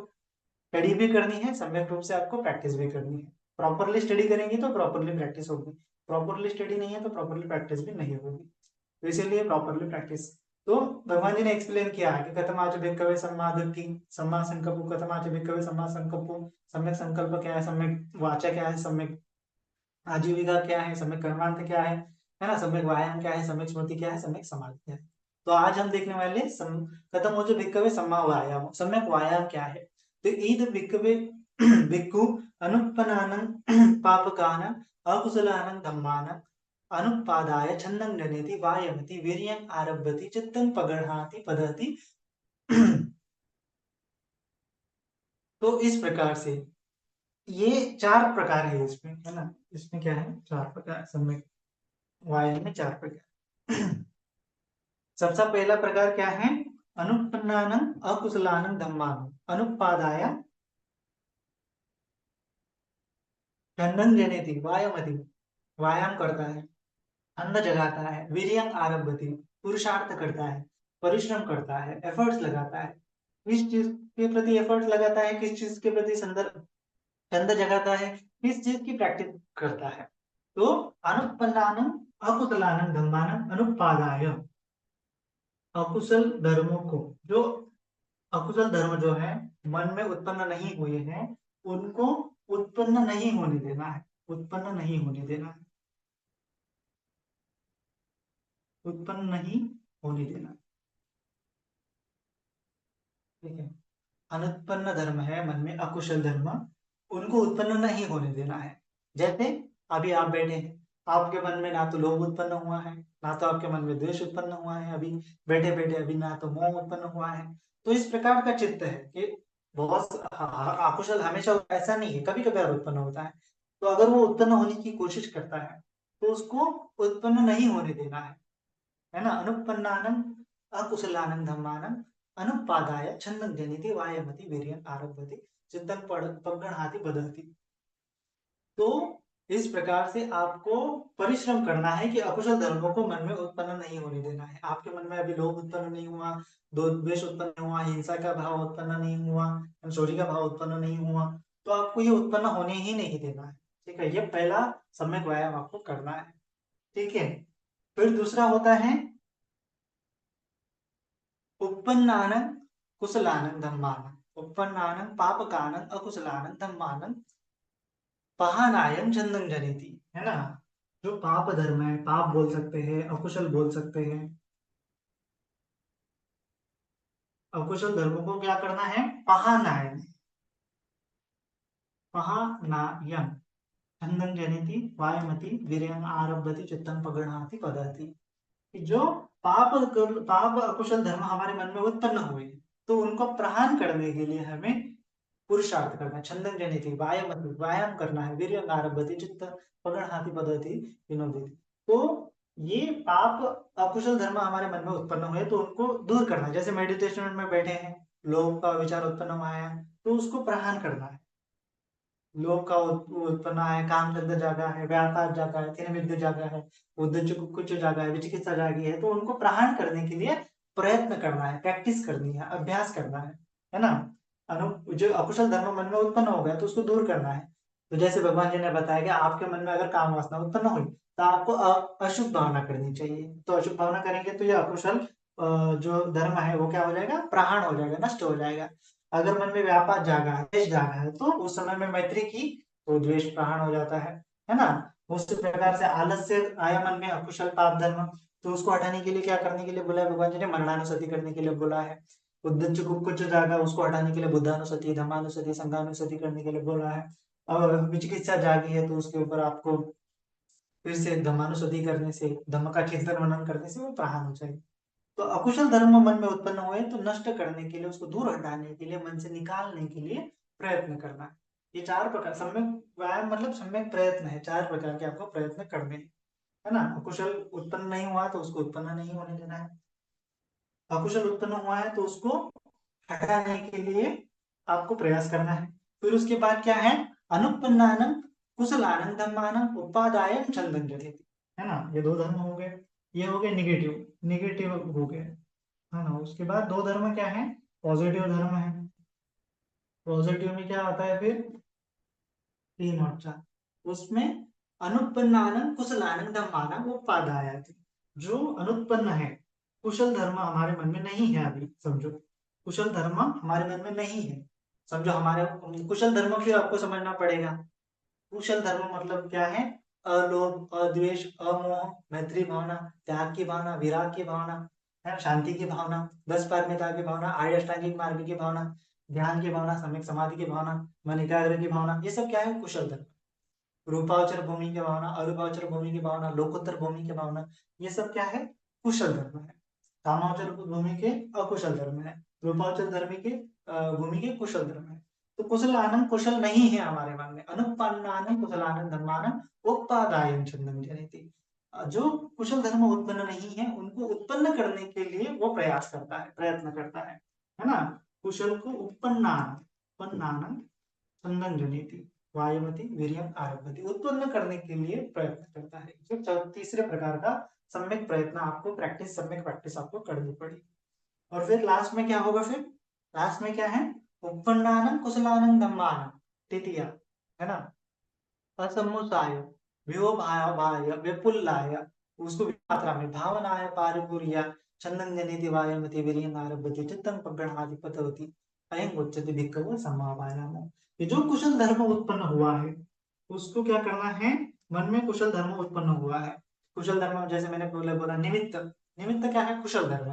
स्टडी भी करनी है, सम्यक रूप से आपको प्रैक्टिस भी करनी है। प्रॉपरली स्टडी करेंगे तो प्रॉपरली प्रैक्टिस होगी, प्रॉपरली स्टडी नहीं है तो प्रॉपरली प्रैक्टिस भी नहीं होगी। तो इसीलिए प्रॉपरली प्रैक्टिस। तो भगवान जी ने एक्सप्लेन किया है कि कथमाच भिक्खवे सम्मादित्ति सम्मा संकल्पो, कथमाच भिक्खवे सम्मा संकल्पो, सम्यक संकल्प क्या है, सम्यक वाचा क्या है, सम्यक आजीविका क्या है, सम्यक कर्मांत क्या है ना, सम्यक वायाम क्या है, सम्यक स्मृति क्या है, सम्यक समाधि क्या है। तो आज हम देखने वाले कथम हो जो भिक्खवे सम्मा वायाम, सम्यक वायाम क्या है। तो ईद भिक्खवे भिक्खु अनुपनानं पापकानं अकुशलानं धम्मानं अनुपादाय छन्दं जनयति वायमति वीर्यं आरभ्यति चित्तं पगढ़ाति पदति। तो इस प्रकार से ये 4 प्रकार है इसमें, है ना। इसमें क्या है 4 प्रकार, सम्यक वायाम में 4 प्रकार। सबसे पहला प्रकार क्या है, अनुपन्नानं अकुशलानं धम्मानं अनुपादाय छन्दं जनयति वायमति, व्यायाम करता है, अन्न जगाता है, वीर्यं आरभ्यति पुरुषार्थ करता है, परिश्रम करता है, एफर्ट्स लगाता है। किस चीज के प्रति एफर्ट्स लगाता है, किस चीज के प्रति संदर्भ छंद जगाता है, किस चीज की प्रैक्टिस करता है। तो अनुपन्नानं अकुशलानं धम्मानं अनुपादाय, अकुशल धर्मों को, जो अकुशल धर्म जो है मन में उत्पन्न नहीं हुए हैं उनको उत्पन्न नहीं होने देना है, उत्पन्न नहीं होने देना है, उत्पन्न नहीं होने देना। ठीक है, अनुत्पन्न धर्म है मन में, अकुशल धर्म, उनको उत्पन्न नहीं होने देना है। जैसे अभी आप बैठे हैं, आपके मन में ना तो लोभ उत्पन्न हुआ है, ना तो आपके मन में द्वेष उत्पन्न हुआ है, अभी बैठे बैठे अभी ना तो मोह उत्पन्न हुआ है। तो इस प्रकार का चित्त है कि बहुत अकुशल हमेशा ऐसा नहीं है, कभी कभार उत्पन्न होता है। तो अगर वो उत्पन्न होने की कोशिश करता है तो उसको उत्पन्न नहीं होने देना है ना। अनुपन्नानं अकुशलानं धम्मानं अनुपादाय छन्दं जनयति वायमति वीर्यं आरभ्यति चित्तं पगढ़ाति बदहति। तो इस प्रकार से आपको परिश्रम करना है कि अकुशल धर्मों को मन में उत्पन्न नहीं होने देना है। आपके मन में अभी लोभ उत्पन्न नहीं हुआ, द्वेष उत्पन्न हुआ, हिंसा का भाव उत्पन्न नहीं हुआ, चोरी का भाव उत्पन्न नहीं हुआ, तो आपको ये उत्पन्न होने ही नहीं देना है। ठीक है, ये पहला सम्यक व्यायाम आपको करना है। ठीक है, फिर दूसरा होता है उत्पन्नानं कुशलानं धम्मानं, उत्पन्नानं पापकानं अकुशलानं धम्मानं पहानायम छन्दं जनयति, है ना। जो पाप धर्म है, पाप बोल सकते हैं, अकुशल बोल सकते हैं, अकुशल धर्मों को क्या करना है, पहानायम, पहानायम छन्दं जनयति वायमति वीर्यं आरभ्यति चित्तं पगढ़ाति पदहति। जो पाप अकुशल धर्म हमारे मन में उत्पन्न हुए तो उनको प्रहान करने के लिए हमें पुरुषार्थ करना है, छन्दं जनयति वायमति व्यायाम करना है, वीर्यं आरभ्यति चित्त पगढ़ाति पदहति विनोदति। तो ये पाप अकुशल धर्म हमारे मन में उत्पन्न हुए तो उनको दूर करना है। जैसे मेडिटेशन में बैठे हैं, लोभ का विचार उत्पन्न हुआ है तो उसको प्रहान करना है। लोभ का उत्पन्न है, काम चंद जागा है, व्यापार जागा है, तीन विद्या जागा है, उद्धच कुछ जागा है, विचिकित्सा जागी है, तो उनको प्रहार करने के लिए प्रयत्न करना है, प्रैक्टिस करनी है, अभ्यास करना है ना। जो अकुशल धर्म मन में उत्पन्न हो गया तो उसको दूर करना है। तो जैसे भगवान जी ने बताया कि आपके मन में अगर काम वासना उत्पन्न हुई तो आपको अशुभ भावना करनी चाहिए। तो अशुभ भावना करेंगे तो ये अकुशल जो धर्म है वो क्या हो जाएगा, प्रहार हो जाएगा, नष्ट हो जाएगा। अगर मन में व्यापार जागा है, द्वेष जागा है, तो उस समय में मैत्री की तो द्वेष प्रहार हो जाता है ना। उसी प्रकार से आलस्य आया मन में, अकुशल पाप धर्म, तो उसको हटाने के लिए क्या करने के लिए बोला है भगवान जी ने, मरणानुसति करने के लिए बोला है। उद्दच्च कुछ जागा, उसको हटाने के लिए बुद्धानुसति, धम्मानुसति, संघानुसति करने के लिए बोला है। और विचिकित्सा जागी है तो उसके ऊपर आपको फिर से धम्मानुसति करने से, धम्म का चिंतन मनन करने से वो प्रहार हो जाएगी। तो अकुशल धर्म मन में उत्पन्न हुए तो नष्ट करने के लिए, उसको दूर हटाने के लिए, मन से निकालने के लिए प्रयत्न करना है। ये 4 प्रकार सम्यक व्यायाम मतलब सम्यक प्रयत्न है, 4 प्रकार के आपको प्रयत्न करने हैं। है ना। अकुशल उत्पन्न नहीं हुआ तो उसको उत्पन्न नहीं होने देना है, अकुशल उत्पन्न हुआ है तो उसको हटाने के लिए आपको प्रयास करना है। फिर उसके बाद क्या है, अनुपन्नानं कुशलानं धम्मानं उपादाय छन्दं जनेति, है ना। ये दो धर्म हो गए, ये हो गए निगेटिव, निगेटिव हो गए, है ना। उसके बाद दो धर्म क्या है, पॉजिटिव धर्म है। पॉजिटिव में क्या होता है फिर, 3 और 4, उसमें अनुपन्नानं कुशलानं धम्मानं उपादाय, जो अनुत्पन्न है, कुशल धर्म हमारे मन में नहीं है अभी, समझो कुशल धर्म हमारे मन में नहीं है, समझो हमारे कुशल धर्म फिर आपको समझना पड़ेगा। कुशल धर्म मतलब क्या है, अलोभ, अद्वेष, अमोह, मैत्री भावना, त्याग की भावना, विराग की भावना, है शांति की भावना, 10 पारमिता की भावना, आर्य अष्टांगिक मार्ग की भावना, ध्यान की भावना, सम्यक समाधि की भावना, मन एकाग्र की भावना, ये सब क्या है, कुशल धर्म। रूपावचर भूमि की भावना, अरूपावचर भूमि की भावना, लोकोत्तर भूमि की भावना, ये सब क्या है, कुशल धर्म है। कामावचर भूमि के अकुशल धर्म है, रूपावचर धर्म के भूमि के कुशल धर्म है। तो कुशल आनंद कुशल नहीं है हमारे मन में, अनुपन्नानं कुशलानं धम्मानं उपादाय छन्दं जनेति, जो कुशल धर्म उत्पन्न नहीं है उनको उत्पन्न करने के लिए वो प्रयास करता है, प्रयत्न करता है ना। कुशल को उत्पन्नानं छन्दं जनेति वायुमति वीर्यं आरभते, उत्पन्न करने के लिए प्रयत्न करता है। जो तीसरे प्रकार का सम्यक प्रयत्न आपको प्रैक्टिस, सम्यक प्रैक्टिस आपको करनी पड़ी। और फिर लास्ट में क्या होगा, फिर लास्ट में क्या है, उपन्नानं कुशलानं धम्मानं, तृतीया, है ना, असम्मुसाय व्योभावाय विपुल्लाय, उसको मात्रा में, भावनाय पारिपूर्य छन्दं जनेति वायुमति वीर्यं आरभते चित्तं प्रगृह्णाति पतवति अयं उच्यते भिक्खवे सम्मावायामो। ये जो कुशल धर्म उत्पन्न हुआ है उसको क्या करना है, मन में कुशल धर्म उत्पन्न हुआ है, कुशल धर्म जैसे मैंने पहले बोला, निमित्त, निमित्त क्या है, कुशल धर्म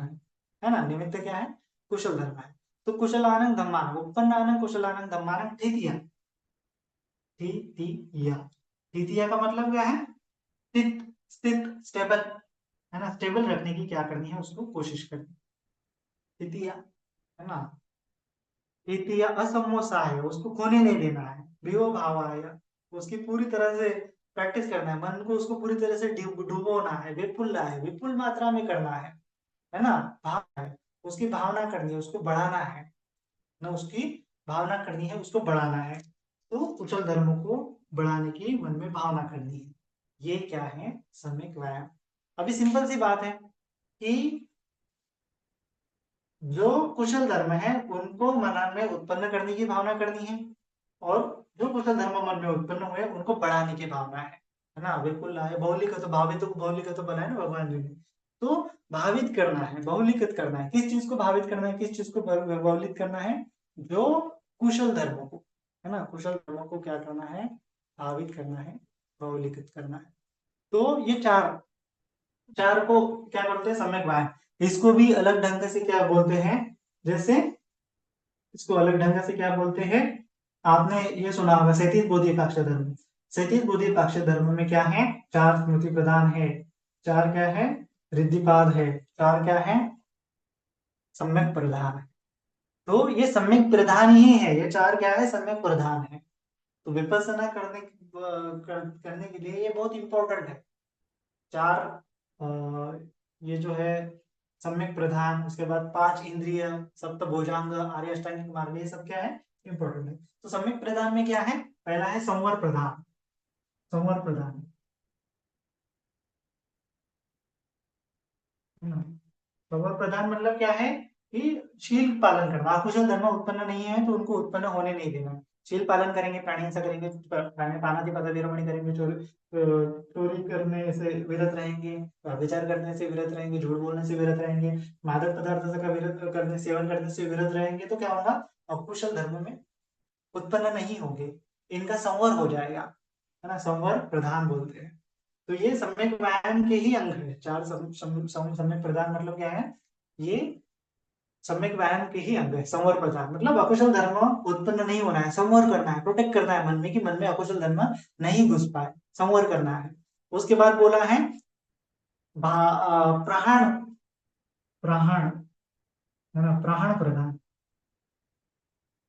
है ना, निमित्त क्या है, कुशल धर्म है। तो कुशलानं धम्मानं उत्पन्नानं कुशलानं धम्मानं तृतीया, तृतीया, तृतीया का मतलब क्या है, स्थित, स्थित, स्टेबल, है ना, स्टेबल रखने की क्या करनी है, उसको कोशिश करनी, तृतीया, है ना। तृतीया असम्मोसाय है, उसको खोने नहीं देना है, वियो भावाय, उसकी पूरी तरह से प्रैक्टिस करना है, मन को उसको पूरी तरह से डुबोना है, विपुल है, विपुल मात्रा में करना है ना, भाव है, उसकी भावना करनी है, उसको बढ़ाना है ना, उसकी भावना करनी है, उसको बढ़ाना है। तो कुशल धर्मों को बढ़ाने की मन में भावना करनी है, ये क्या है, सम्यक व्यायाम। अभी सिंपल सी बात है कि जो कुशल धर्म है उनको मन में उत्पन्न करने की भावना करनी है, और जो कुशल धर्म मन में उत्पन्न हुए उनको बढ़ाने की भावना है ना, बिल्कुल है। बहुलिक तो भावित, बहुलिक तो बोला है ना भगवान जी ने, तो भावित करना है, बहुलिकित करना है, किस चीज को भावित करना है, किस चीज को बहुलित करना है, जो कुशल धर्मों को, है ना, कुशल धर्मों को क्या करना है, भावित करना है, बहुलिकित करना है। तो ये चार, चार को क्या बोलते हैं, सम्यक व्यायाम। इसको भी अलग ढंग से क्या बोलते हैं, जैसे इसको अलग ढंग से क्या बोलते हैं, आपने ये सुना होगा सैतीस बोधि पाक्ष धर्म। सैतीस बोधि पाक्ष धर्म में क्या है, 4 स्मृति प्रधान है, 4 क्या है, रिद्धिपाद है, 4 क्या है, सम्यक प्रधान है। तो ये सम्यक प्रधान ही है, ये 4 क्या है, सम्यक प्रधान है। तो विपස්සना करने के लिए ये बहुत इंपॉर्टेंट है। 4 ये जो है सम्यक प्रधान, उसके बाद 5 इंद्रिय, सप्त भुजांग, आर्य अष्टांगिक मार्ग, ये सब क्या है, इंपॉर्टेंट है। तो सम्यक प्रधान में क्या है, पहला है संवर प्रधान, संवर प्रधान, संवर प्रधान मतलब क्या है कि शील पालन करना, अकुशल धर्म उत्पन्न नहीं है तो उनको उत्पन्न होने नहीं देना। शील पालन करेंगे, प्राणी हिंसा करेंगे, पानातिपाता विरमणि करेंगे, चोरी करने से विरत रहेंगे, व्यभिचार करने से विरत रहेंगे, झूठ बोलने से विरत रहेंगे, मादक पदार्थ का विरत करने, सेवन करने से विरत रहेंगे, तो क्या होगा, अकुशल धर्म में उत्पन्न नहीं होंगे, इनका संवर हो जाएगा, है ना, संवर प्रधान बोलते हैं। तो ये सम्यक व्यायाम के ही अंग है, 4 सम्यक प्रधान मतलब क्या है, ये सम्यक व्यायाम के ही अंग है। संवर प्रधान मतलब अकुशल धर्म उत्पन्न नहीं होना है, संवर करना है, प्रोटेक्ट करना है मन में, कि मन में अकुशल धर्म नहीं घुस पाए, संवर करना है। उसके बाद बोला है प्राण, प्राण, है ना, प्राण प्रधान,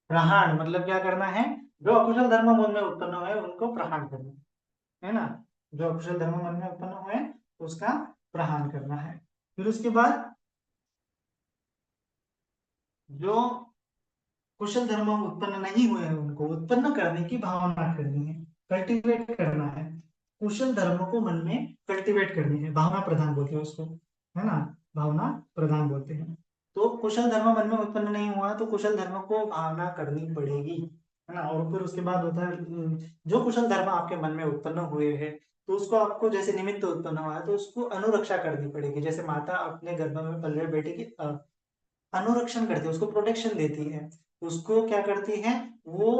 प्रहाण मतलब क्या करना है, जो अकुशल धर्म मन में उत्पन्न हुए उनको प्रहाण करना है ना, जो अकुशल धर्म मन में उत्पन्न हुए उसका प्रहार करना है। फिर उसके बाद जो कुशल धर्म उत्पन्न नहीं हुए हैं उनको उत्पन्न करने की भावना करनी है, कल्टीवेट करना है। कुशल धर्म को मन में कल्टीवेट करनी है, भावना प्रधान बोलते हैं उसको, है ना, भावना प्रधान बोलते हैं। तो कुशल धर्म मन में उत्पन्न नहीं हुआ तो कुशल धर्म को भावना करनी पड़ेगी, है ना। और फिर उसके बाद होता है जो कुशल धर्म आपके मन में उत्पन्न हुए हैं तो उसको आपको जैसे निमित्त उत्पन्न हुआ है तो उसको अनुरक्षा करनी पड़ेगी। जैसे माता अपने गर्भ में पल रहे बेटे की अनुरक्षण करती है, उसको प्रोटेक्शन देती है, उसको क्या करती है, वो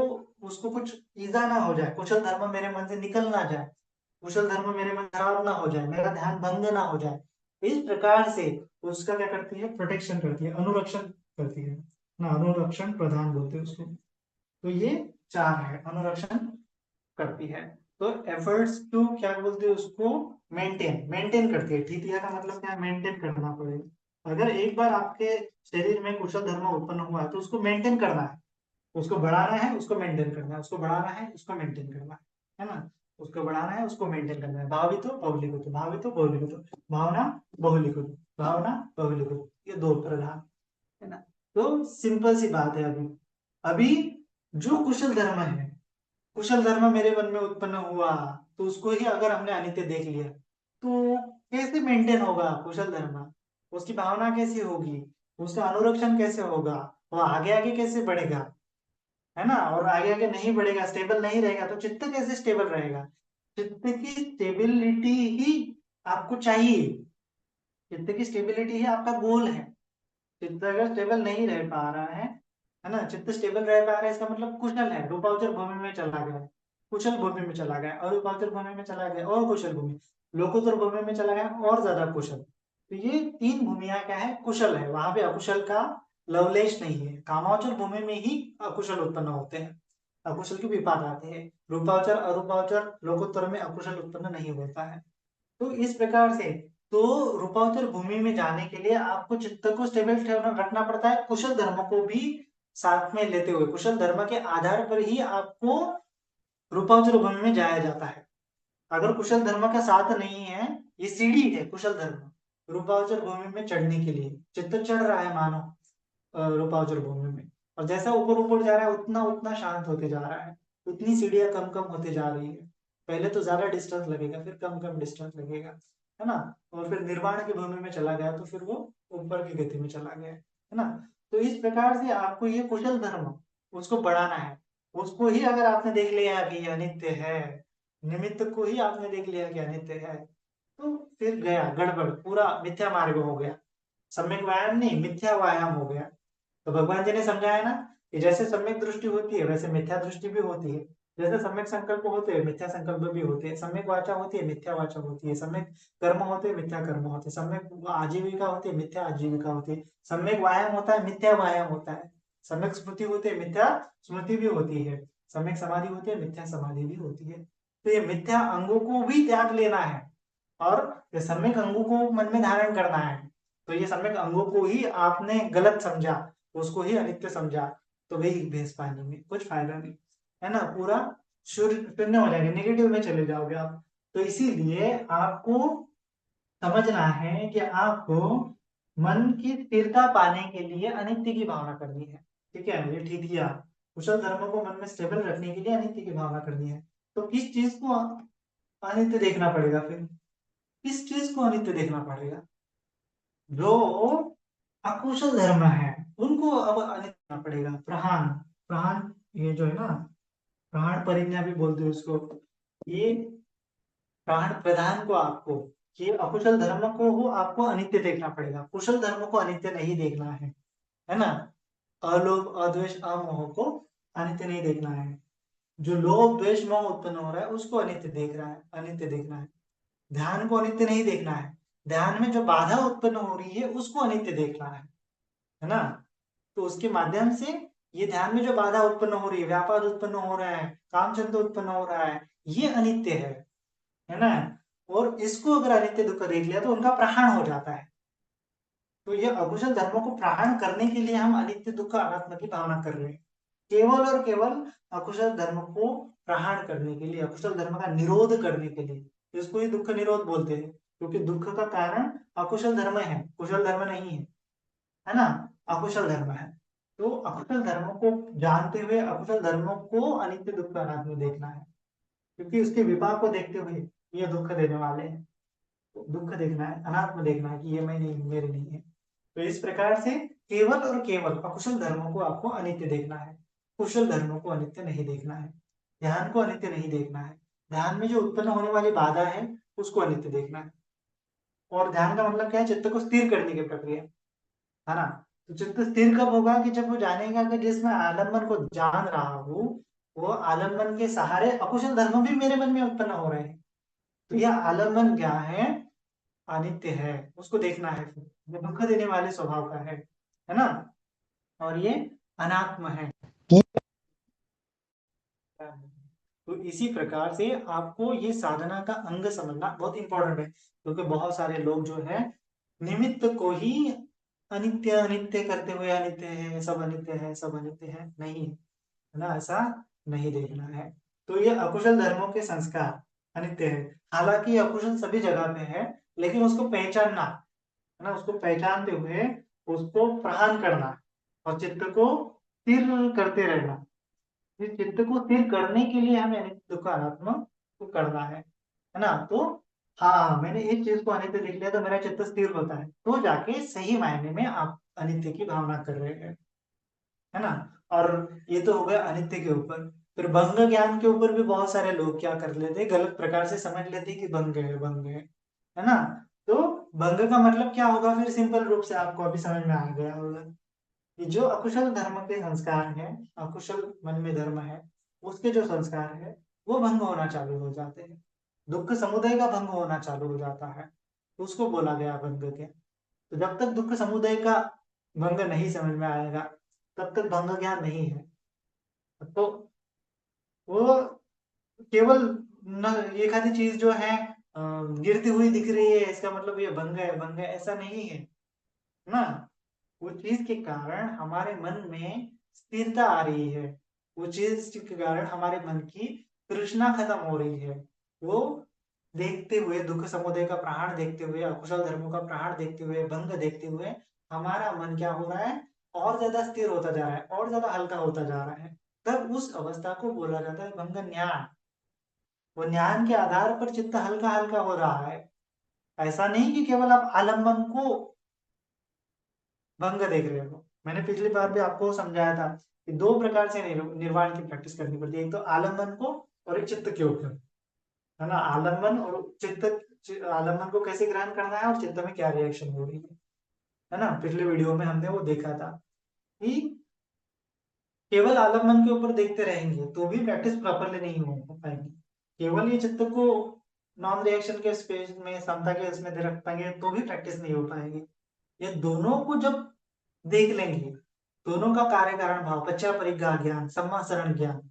उसको कुछ ईजा ना हो जाए, कुशल धर्म मेरे मन से निकल ना जाए, कुशल धर्म मेरे मन खराब ना हो जाए, मेरा ध्यान भंग ना हो जाए, इस प्रकार से उसका क्या करती है, प्रोटेक्शन करती है, अनुरक्षण करती है ना, अनुरक्षण प्रधान बोलते हैं उसको। तो ये चार है, अनुरक्षण करती है। तो एफर्ट्स टू क्या बोलते हैं उसको, मेंटेन, मेंटेन करती है। ठीक का मतलब क्या है, मेंटेन करना पड़ेगा। अगर एक बार आपके शरीर में कुशल धर्म उत्पन्न हुआ है तो उसको मेंटेन करना है, उसको बढ़ाना है, उसको मेंटेन करना है, उसको बढ़ाना है, उसको मेंटेन करना है ना, उसको बढ़ाना है, उसको मेंटेन करना है। भावितो बहुलीकृत, भावितो बहुलीकृत, भावना बहुलीकृत, भावना बहुलीकृत, ये दो प्रधान है ना। तो सिंपल सी बात है। अभी अभी जो कुशल धर्म है, कुशल धर्म मेरे मन में उत्पन्न हुआ तो उसको ही अगर हमने अनित्य देख लिया तो कैसे मेंटेन होगा कुशल धर्म, उसकी भावना कैसी होगी, उसका अनुरक्षण कैसे होगा, वो आगे आगे कैसे बढ़ेगा, है ना। और आगे आगे नहीं बढ़ेगा, स्टेबल नहीं रहेगा तो चित्त कैसे स्टेबल रहेगा। चित्त की स्टेबिलिटी ही आपको चाहिए, चित्त की स्टेबिलिटी ही आपका गोल है। चित्त अगर स्टेबल नहीं रह पा रहा है ना, चित्त स्टेबल रह पा रहा है इसका मतलब कुशल है, रूपावचर भूमि में चला गया, कुशल भूमि में चला गया, अरूपावचर भूमि में चला गया और कुशल भूमि, लोकोत्तर भूमि में चला गया और ज्यादा कुशल। तो ये तीन भूमिया क्या है, कुशल है, वहां पे अकुशल का लवलेश नहीं है। कामावचर भूमि में ही अकुशल उत्पन्न होते हैं, अकुशल के विपाक आते हैं। रूपावचर अरूपावचर लोकोत्तर में अकुशल उत्पन्न नहीं होता है। तो इस प्रकार से तो रूपावचर भूमि में जाने के लिए आपको चित्त को स्टेबल रखना पड़ता है, कुशल धर्म को भी साथ में लेते हुए, कुशल धर्म के आधार पर ही आपको रूपावचर भूमि में जाया जाता है। अगर कुशल धर्म का साथ नहीं है, ये सीढ़ी है कुशल धर्म रूपावचर भूमि में चढ़ने के लिए, चित्त चढ़ रहा है मानो रूपावचर भूमि में, और जैसा ऊपर ऊपर जा रहा है उतना उतना शांत होते जा रहा है, उतनी सीढ़ियां कम कम होते जा रही है। पहले तो ज्यादा डिस्टेंस लगेगा, फिर कम कम डिस्टेंस लगेगा, है ना। और फिर निर्वाण की भूमि में चला गया तो फिर वो ऊपर की गति में चला गया, है ना। तो इस प्रकार से आपको ये कुशल धर्म उसको बढ़ाना है। उसको ही अगर आपने देख लिया कि ये अनित्य है, निमित्त को ही आपने देख लिया कि अनित्य है, तो फिर गया गड़बड़, पूरा मिथ्या मार्ग हो गया, सम्यक व्यायाम नहीं मिथ्या व्यायाम हो गया। तो भगवान जी ने समझाया ना कि जैसे सम्यक दृष्टि होती है वैसे मिथ्या दृष्टि भी होती है, जैसे सम्यक संकल्प होते हैं मिथ्या संकल्प भी होते हैं, सम्यक वाचा होती है मिथ्या वाचा होती है, सम्यक कर्म होते हैं मिथ्या कर्म होते हैं, सम्यक आजीविका होती है मिथ्या आजीविका होती है, सम्यक व्यायाम होता है मिथ्या व्यायाम होता है, सम्यक स्मृति होती है मिथ्या स्मृति भी होती है, सम्यक समाधि होती है मिथ्या समाधि भी होती है। तो ये मिथ्या अंगों को भी त्याग लेना है और ये सम्यक अंगों को मन में धारण करना है। तो ये सम्यक अंगों को ही आपने गलत समझा, उसको ही अनित्य समझा, तो वही भैंस पानी में कुछ फायदा नहीं, है ना, पूरा शून्य हो जाएगा, नेगेटिव में चले जाओगे आप। तो इसीलिए आपको समझना है कि आपको मन की स्थिरता पाने के लिए अनित्य की भावना करनी है। ठीक है, ये ठीक किया, कुशल धर्म को मन में स्टेबल रखने के लिए अनित्य की भावना करनी है। तो किस चीज को अनित्य देखना पड़ेगा फिर, किस चीज को अनित्य देखना पड़ेगा, जो अकुशल धर्म है उनको अब अनित्य देखना पड़ेगा। प्रहान, प्रहान ये जो है ना, प्राण परिज्ञा भी बोलते हैं उसको, ये प्राण प्रधान को आपको, ये अकुशल धर्म को हो आपको अनित्य देखना पड़ेगा, कुशल धर्म को अनित्य नहीं देखना है ना। अलोभ अद्वेष अमोह को अनित्य नहीं देखना है, जो लोभ द्वेष मोह उत्पन्न हो रहा है उसको अनित्य देख रहा है, अनित्य देखना है। ध्यान को अनित्य नहीं देखना है, ध्यान में जो बाधा उत्पन्न हो रही है उसको अनित्य देखना है ना। तो उसके माध्यम से ये ध्यान में जो बाधा उत्पन्न हो रही है, व्यापार उत्पन्न हो रहा है, कामचंद उत्पन्न हो रहा है, ये अनित्य है ना। और इसको अगर अनित्य दुख देख लिया तो उनका प्रहाण हो जाता है। तो ये अकुशल धर्मों को प्रहाण करने के लिए हम अनित्य दुख अनात्म की भावना कर रहे हैं, केवल और केवल अकुशल धर्म को प्रहाण करने के लिए, अकुशल धर्म का निरोध करने के लिए, इसको ही दुख निरोध बोलते हैं। क्योंकि दुख का कारण अकुशल धर्म है, कुशल धर्म नहीं है ना, अकुशल धर्म है। तो अकुशल धर्म को जानते हुए अकुशल धर्मों को अनित्य दुख अनात्म देखना है, क्योंकि उसके विपाक को देखते हुए ये दुख देने वाले हैं। तो दुख देखना है, अनात्म देखना है कि ये मैं नहीं, मेरे नहीं है। तो इस प्रकार से केवल और केवल अकुशल धर्मों को आपको अनित्य देखना है, कुशल धर्मों को अनित्य नहीं देखना है। ध्यान को अनित्य नहीं देखना है, ध्यान में जो उत्पन्न होने वाली बाधा है उसको अनित्य देखना है। और ध्यान का मतलब क्या है? चित्त को स्थिर करने की प्रक्रिया, है ना। तो चित्त स्थिर कब होगा? कि जब वो जानेगा कि जिस मैं आलम्बन को जान रहा हूँ, वो आलम्बन के सहारे अकुशल धर्म भी मेरे मन में उत्पन्न हो रहे हैं। तो यह आलम्बन क्या है? अनित्य है, उसको देखना है। फिर ये दुख देने वाले स्वभाव का है ना, और ये अनात्म है। तो इसी प्रकार से आपको ये साधना का अंग समझना बहुत इंपॉर्टेंट है, क्योंकि बहुत सारे लोग जो है निमित्त को ही अनित्य अनित्य करते हुए, अनित्य है सब, अनित्य है सब, अनित्य है, नहीं है ना, ऐसा नहीं देखना है। तो ये अकुशल धर्मों के संस्कार अनित्य है। हालांकि अकुशल सभी जगह पे है, लेकिन उसको पहचानना है ना, उसको पहचानते हुए उसको प्रहान करना और चित्त को स्थिर करते रहना। इस चित्त को स्थिर करने के लिए हमें अनित्य दुख अनात्म को करना है ना। तो हाँ, मैंने इस चीज को अनित्य देख लिया तो मेरा चित्त स्थिर होता है, तो जाके सही मायने में आप अनित्य की भावना कर रहे हैं, है ना। और ये तो हो गया अनित्य के ऊपर। फिर भंग ज्ञान के ऊपर भी बहुत सारे लोग क्या कर लेते हैं, गलत प्रकार से समझ लेते हैं कि भंग है, भंग है ना। तो भंग का मतलब क्या होगा? फिर सिंपल रूप से आपको अभी समझ में आ गया होगा कि जो अकुशल धर्म के संस्कार है, अकुशल मन में धर्म है, उसके जो संस्कार है वो भंग होना चालू हो जाते हैं। दुख समुदाय का भंग होना चालू हो जाता है, तो उसको बोला गया भंग के। तो जब तक दुख समुदाय का भंग नहीं समझ में आएगा, तब तक भंग ज्ञान नहीं है। तो वो केवल न एक आधी चीज जो है गिरती हुई दिख रही है, इसका मतलब ये भंग है, भंग है, ऐसा नहीं है ना। वो चीज के कारण हमारे मन में स्थिरता आ रही है, वो चीज के कारण हमारे मन की तृष्णा खत्म हो रही है। वो देखते हुए, दुख समुदय का प्रहार देखते हुए, अकुशल धर्मों का प्रहार देखते हुए, भंग देखते हुए हमारा मन क्या हो रहा है? और ज्यादा स्थिर होता जा रहा है, और ज्यादा हल्का होता जा रहा है। तब उस अवस्था को बोला जाता है भंग ज्ञान। वो ज्ञान के आधार पर चित्त हल्का हल्का हो रहा है। ऐसा नहीं कि केवल आप आलम्बन को भंग देख रहे हो। मैंने पिछली बार भी आपको समझाया था कि दो प्रकार से निर्वाण की प्रैक्टिस करनी पड़ती है, एक तो आलम्बन को और एक चित्त के ऊपर, है ना। आलम्बन और चित्त, आलम्बन को कैसे ग्रहण करना है और चित्त में क्या रिएक्शन हो रही है ना। पिछले वीडियो में हमने वो देखा था कि केवल आलम्बन के ऊपर देखते रहेंगे तो भी प्रैक्टिस प्रॉपरली नहीं हो पाएगी। केवल ये चित्त को नॉन रिएक्शन के स्पेस में, समता के इसमें रख पाएंगे तो भी प्रैक्टिस नहीं हो पाएगी। ये दोनों को जब देख लेंगे, दोनों का कार्य कारण भाव, पश्चा परिग्रह ज्ञान, सम्मासरण ज्ञान,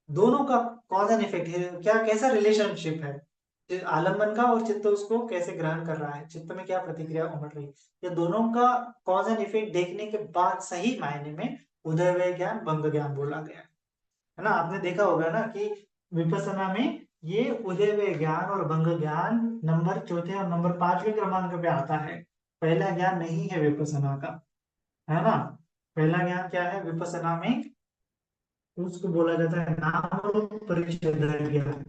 दोनों का कॉज एंड इफेक्ट है, क्या कैसा रिलेशनशिप है, आलम्बन का और चित्त उसको कैसे ग्रहण कर रहा है, चित्त में क्या प्रतिक्रिया उमड़ रही है, ये दोनों का कॉज एंड इफेक्ट देखने के बाद सही मायने में उदयवय ज्ञान, भंग ज्ञान बोला गया है ना। आपने देखा होगा ना कि विपස්සना में ये उदयवय ज्ञान और भंग ज्ञान नंबर चौथे और नंबर 5वें क्रमांक पे आता है। पहला ज्ञान नहीं है विपස්සना का, है ना। पहला ज्ञान क्या है विपස්සना में? उसको बोला जाता है नाम रूप परिच्छेद ज्ञान,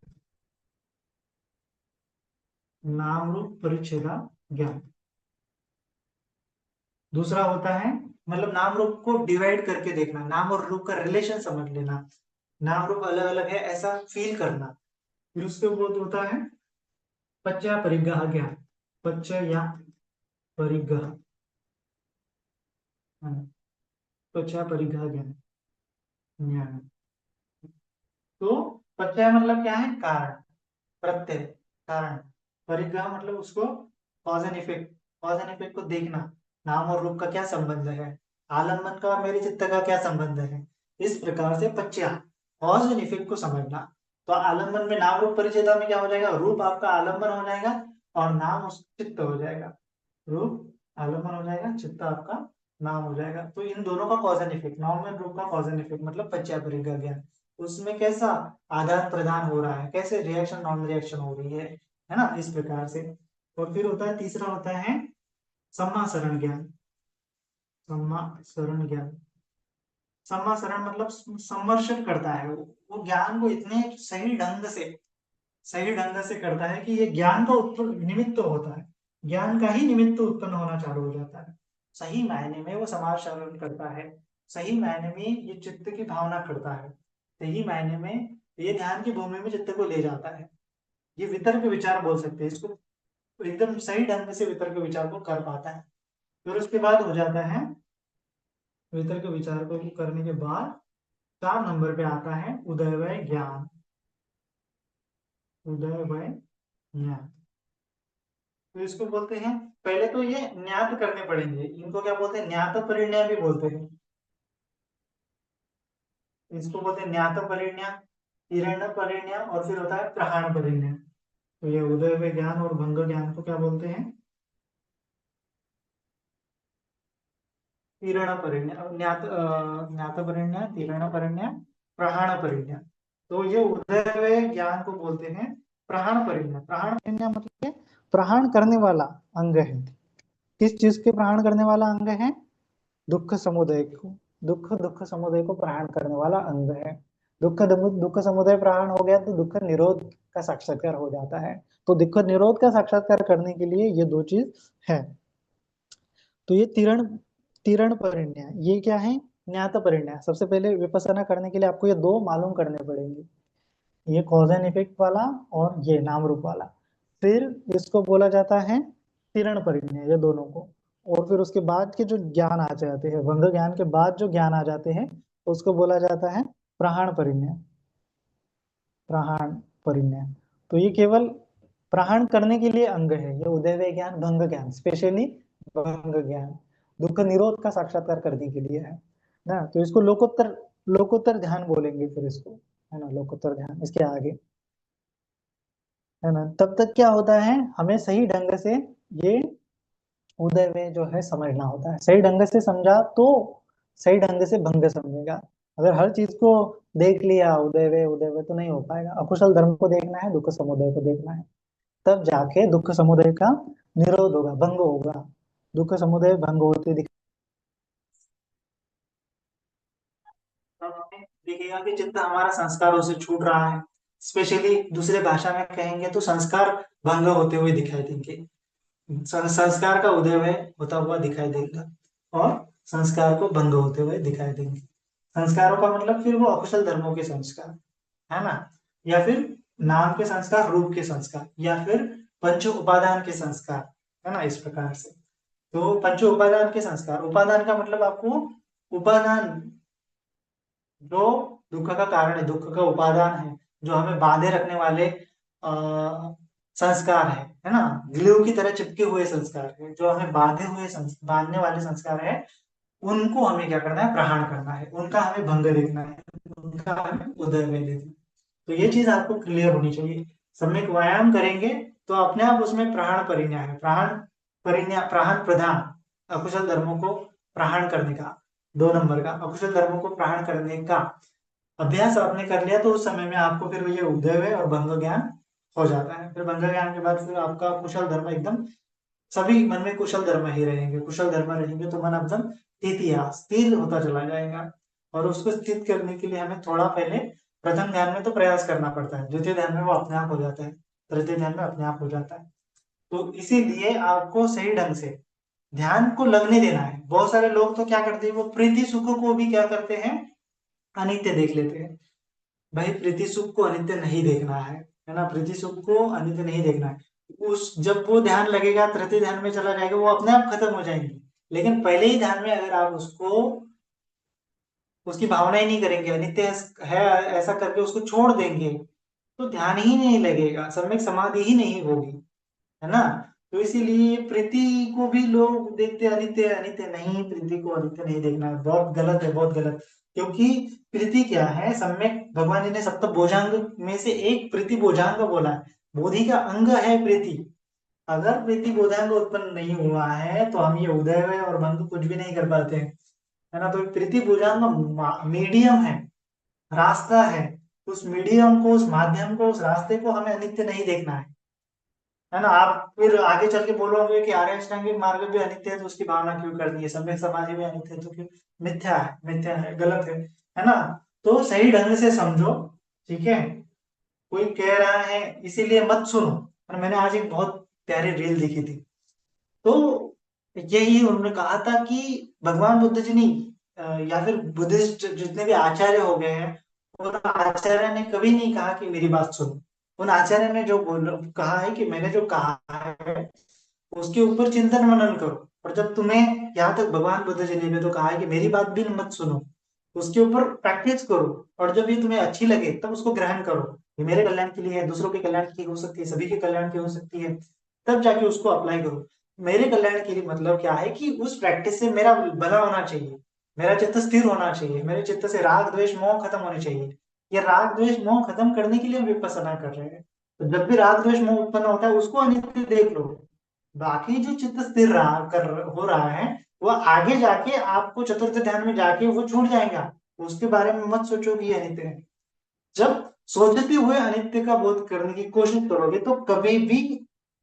नाम रूप परिच्छेद ज्ञान। दूसरा होता है, मतलब नाम रूप को डिवाइड करके देखना, नाम और रूप का रिलेशन समझ लेना, नाम रूप अलग अलग है ऐसा फील करना। फिर उसके बाद होता है पच्चा परिग्रह ज्ञान, पच्चा या परिग्रह, पच्चा परिग्रह ज्ञान, ज्ञान। तो पच्चा मतलब क्या है? कारण, प्रत्यय, कारण। परिग्रह मतलब उसको cause and effect, cause and effect को देखना, नाम और रूप का क्या संबंध है, आलम्बन का और मेरे चित्त का क्या संबंध है। इस प्रकार से पच्चा, कॉज एंड इफेक्ट को समझना। तो आलम्बन में नाम रूप परिचेता में क्या हो जाएगा? रूप आपका आलम्बन हो जाएगा और नाम उस चित्त हो जाएगा। रूप आलम्बन हो जाएगा, चित्त आपका नाम हो जाएगा। तो इन दोनों का कॉज एंड इफेक्ट, नाम एंड रूप का कॉज एंड इफेक्ट मतलब पच्चा परिग्रह ज्ञान। उसमें कैसा आदान प्रदान हो रहा है, कैसे रिएक्शन नॉन रिएक्शन हो रही है ना, इस प्रकार से। और फिर होता है तीसरा होता है सम्मासरण ज्ञान। सम्मासरण ज्ञान, सम्मासरण मतलब सम्मर्शन करता है वो ज्ञान को इतने सही ढंग से करता है कि ये ज्ञान का उत्पन्न निमित्त तो होता है, ज्ञान का ही निमित्त उत्पन्न होना चालू हो जाता है। सही मायने में वो समाजशरण करता है, सही मायने में ये चित्त की भावना करता है, सही मायने में ये ध्यान की भूमि में चित्त को ले जाता है। ये वितर्क विचार बोल सकते हैं इसको, एकदम सही ढंग से वितर्क विचार को कर पाता है। फिर उसके बाद हो जाता है, वितर्क विचार को करने के बाद 4 नंबर पे आता है उदयवय ज्ञान। उदयवय ज्ञान, तो इसको बोलते हैं, पहले तो ये न्यात करने पड़ेंगे, इनको क्या बोलते हैं, न्यात परिणय भी बोलते हैं। इसको बोलते हैं न्यात परिणय, हिरण्य परिणय, और फिर होता है प्रहाण परिणय। तो ये उदयवय ज्ञान और भंग ज्ञान को क्या बोलते हैं, तीर्ण परिणय, न्यात परिणय, तीर्ण परिणय, प्रहाण परिणय। तो ये उदय ज्ञान को बोलते हैं प्रहाण परिणय। प्रहाण परिणय मतलब प्रहाण करने वाला अंग है। किस चीज के प्रहाण करने वाला अंग है, दुख समुदय को, दुख समुदय को प्रहाण करने वाला अंग है। दुख समुदय प्रहाण हो गया तो दुख निरोध का साक्षात्कार हो जाता है। तो दुख निरोध का साक्षात्कार करने के लिए ये दो चीज है। तो ये तीरण तीरण परिणय, ये क्या है, ज्ञात परिणय। सबसे पहले विपස්සना करने के लिए आपको ये दो मालूम करने पड़ेंगे, ये कॉज एंड इफेक्ट वाला और ये नाम रूप वाला। फिर इसको बोला जाता है तीरण परिणय, ये दोनों को। और फिर उसके बाद के जो ज्ञान आ जाते हैं, भंग ज्ञान के बाद जो ज्ञान आ जाते हैं, उसको बोला जाता है प्रहाण परिणय। प्रहाण परिणय, तो ये केवल प्रहाण करने के लिए अंग है, ये उदयवय ज्ञान, भंग ज्ञान, स्पेशली भंग ज्ञान दुख निरोध का साक्षात्कार करने के लिए है ना। तो इसको लोकोत्तर लोकोत्तर ध्यान बोलेंगे फिर इसको, है ना, लोकोत्तर ध्यान इसके आगे, है ना। तब तक क्या होता है, हमें सही ढंग से ये उदय में जो है समझना होता है। सही ढंग से समझा तो सही ढंग से भंग समझेगा। अगर हर चीज को देख लिया उदय वे तो नहीं हो पाएगा। अकुशल धर्म को देखना है, दुख समुदय को देखना है, तब जाके दुख समुदय का निरोध होगा, भंग होगा। दुख समुदय भंग होते दिखेगा कि चित्त हमारा संस्कारों से छूट रहा है। स्पेशली दूसरे भाषा में कहेंगे तो संस्कार भंग होते हुए दिखाई देंगे, संस्कार का उदय होता हुआ दिखाई देगा और संस्कार को भंग होते हुए दिखाई देंगे। संस्कारों का मतलब फिर वो अकुशल धर्मों के संस्कार, है ना, या फिर नाम के संस्कार, रूप के संस्कार, या फिर पंच उपादान के संस्कार, है ना, इस प्रकार से। तो पंच उपादान के संस्कार, उपादान का मतलब आपको उपादान जो दुख का कारण है, दुख का उपादान है, जो हमें बांधे रखने वाले संस्कार है ना, ग्लू की तरह चिपके हुए संस्कार है, जो हमें बांधने वाले संस्कार है, उनको हमें क्या करना है, प्रहाण करना है, उनका हमें भंग देखना है, उनका हमें उदय में देखना है। तो ये चीज आपको क्लियर होनी चाहिए। सम्यक व्यायाम करेंगे तो अपने आप उसमें प्रहाण परिणय है, प्रहाण प्रधान, अकुशल धर्मों को प्रहाण करने का, 2 नंबर का अकुशल धर्मों को प्रहाण करने का अभ्यास आपने कर लिया, तो उस समय में आपको फिर ये उदय और भंग ज्ञान हो जाता है। फिर भंग ज्ञान के बाद फिर आपका कुशल धर्म एकदम, सभी मन में कुशल धर्म ही रहेंगे, कुशल धर्म रहेंगे तो मन एकदम स्थिर होता चला जाएगा। और उसको स्थित करने के लिए हमें थोड़ा पहले प्रथम ध्यान में तो प्रयास करना पड़ता है, द्वितीय ध्यान में वो अपने आप हो जाता है, तृतीय ध्यान में अपने आप हो जाता है। तो इसीलिए आपको सही ढंग से ध्यान को लगने देना है। बहुत सारे लोग तो क्या करते हैं, वो प्रीति सुख को भी क्या करते हैं, अनित्य देख लेते हैं। भाई प्रीति सुख को अनित्य नहीं देखना है ना, प्रीति सुख को अनित्य नहीं देखना है। उस जब वो ध्यान लगेगा, तृतीय ध्यान में चला जाएगा, वो अपने आप खत्म हो जाएंगी। लेकिन पहले ही ध्यान में अगर आप उसको, उसकी भावना ही नहीं करेंगे, अनित्य है ऐसा करके उसको छोड़ देंगे, तो ध्यान ही नहीं लगेगा, सम्यक समाधि ही नहीं होगी, है ना। तो इसीलिए प्रीति को भी लोग देखते अनित्य, अनित्य नहीं, प्रीति को अनित्य नहीं देखना है, बहुत गलत है, बहुत गलत। क्योंकि प्रीति क्या है, सम्यक भगवान जी ने सप्त भुजांग में से एक प्रीति भुजांग बोला है, बोधि का अंग है प्रीति। अगर प्रीति बोधांग उत्पन्न नहीं हुआ है तो हम ये उदय और भंग कुछ भी नहीं कर पाते हैं, है ना। तो प्रीति भुजांग मीडियम है, रास्ता है, उस मीडियम को, उस माध्यम को, उस रास्ते को हमें अनित्य नहीं देखना है। है ना। आप फिर आगे चल के बोलोगे कि आर्य अष्टांगिक मार्ग भी अनित्य है तो उसकी भावना क्यों करनी है, सम्यक समाधि भी अनित्य है तो क्यों, मिथ्या है, गलत है ना। तो सही ढंग से समझो, ठीक है। कोई कह रहा है इसीलिए मत सुनो। और मैंने आज एक बहुत प्यारी रील देखी थी, तो यही उन्होंने कहा था कि भगवान बुद्ध जी ने या फिर बुद्धिस्ट जितने भी आचार्य हो गए हैं, उन आचार्य ने कभी नहीं कहा कि मेरी बात सुनो। उन आचार्य ने जो कहा है कि मैंने जो कहा है उसके ऊपर चिंतन मनन करो। और जब तुम्हें, यहाँ तक भगवान बुद्ध जी ने भी तो कहा है कि मेरी बात भी मत सुनो, उसके ऊपर प्रैक्टिस करो, और जब ये तुम्हें अच्छी लगे तब उसको ग्रहण करो। ये मेरे कल्याण के लिए है, दूसरों के कल्याण की हो सकती है, सभी के कल्याण की हो सकती है, तब जाके उसको अप्लाई करो। मेरे कल्याण के लिए मतलब क्या है कि उस प्रैक्टिस से मेरा भला होना चाहिए, मेरा चित्त स्थिर होना चाहिए, मेरे चित्त से राग द्वेष मोह खत्म होने चाहिए। ये राग द्वेष मोह खत्म करने के लिए हम विपස්සना कर रहे हैं। तो जब भी राग द्वेष मोह उत्पन्न होता है उसको अनित्य देख लो। बाकी जो चित्त स्थिर हो रहा है, वो आगे जाके आपको चतुर्थ ध्यान में जाके वो छूट जाएगा। उसके बारे में मत सोचो कि ये अनित्य है। जब सोचते हुए अनित्य का बोध करने की कोशिश करोगे तो कभी भी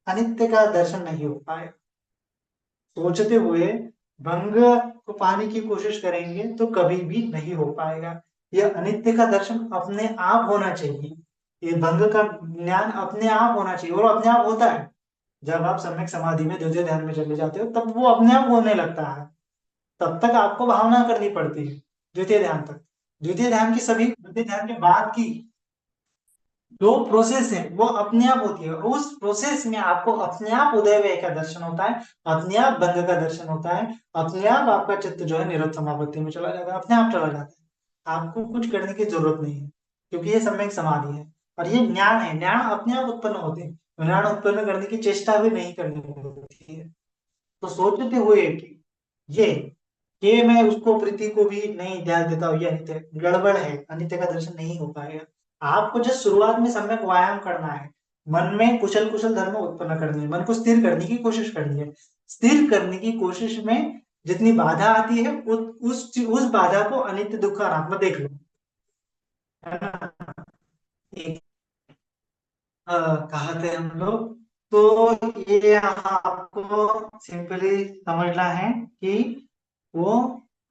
अनित्य का दर्शन नहीं हो पाएगा। सोचते हुए भंग को पाने की कोशिश करेंगे तो कभी भी नहीं हो पाएगा। यह अनित्य का दर्शन अपने आप होना चाहिए, ये भंग का ज्ञान अपने आप होना चाहिए, और अपने आप होता है। जब आप सम्यक समाधि में द्वितीय ध्यान में चले जाते हो तब वो अपने आप होने लगता है। तब तक आपको भावना करनी पड़ती है द्वितीय ध्यान तक। द्वितीय ध्यान के बाद की जो प्रोसेस है वो अपने आप होती है, उस प्रोसेस में आपको अपने आप उदय व्यय का दर्शन होता है, अपने आप भंग का दर्शन होता है, अपने आप आपका चित्त जो है निरुद्ध समापत्ति में चला जाता है, अपने आप चला जाता है। आपको कुछ करने की जरूरत नहीं है, क्योंकि ये सम्यक समाधि है। और ये ज्ञान है, ज्ञान अपने आप उत्पन्न होते हैं, ज्ञान उत्पन्न करने की चेष्टा भी नहीं करनी होती है। तो सोचते हुए कि ये ये मैं उसको प्रीति को भी नहीं ध्यान देता हूँ, ये अनित्य गड़बड़ है, अनित्य का दर्शन नहीं हो पाएगा। आपको जस्ट शुरुआत में सम्यक व्यायाम करना है, मन में कुशल कुशल धर्म उत्पन्न करनी है, मन को स्थिर करने की कोशिश करनी है। स्थिर करने की कोशिश में जितनी बाधा आती है उस बाधा को अनित्य दुख अनात्मा देख लो, है ना। एक कहा थे हम लोग, तो ये आपको सिंपली समझना है कि वो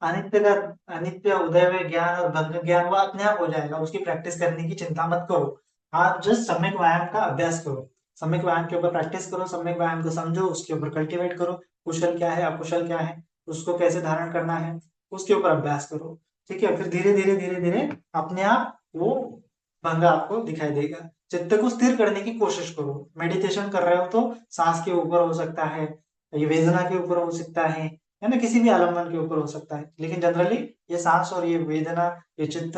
अनित्य का, अनित्य उदय में ज्ञान और भंग ज्ञान वो अपने आप हो जाएगा, उसकी प्रैक्टिस करने की चिंता मत करो। आप जस्ट सम्यक व्यायाम का अभ्यास करो, सम्यक व्यायाम के ऊपर प्रैक्टिस करो, सम्यक व्यायाम को समझो, उसके ऊपर कल्टीवेट करो। कुशल क्या है, अकुशल क्या है, उसको कैसे धारण करना है, उसके ऊपर अभ्यास करो। ठीक है, फिर धीरे धीरे धीरे धीरे अपने आप वो भंग आपको दिखाई देगा। चित्त को स्थिर करने की कोशिश करो। मेडिटेशन कर रहे हो तो सांस के ऊपर हो सकता है, ये वेदना के ऊपर हो सकता है ना, किसी भी आलम्बन के ऊपर हो सकता है, लेकिन जनरली ये सांस और ये वेदना, ये चित्त,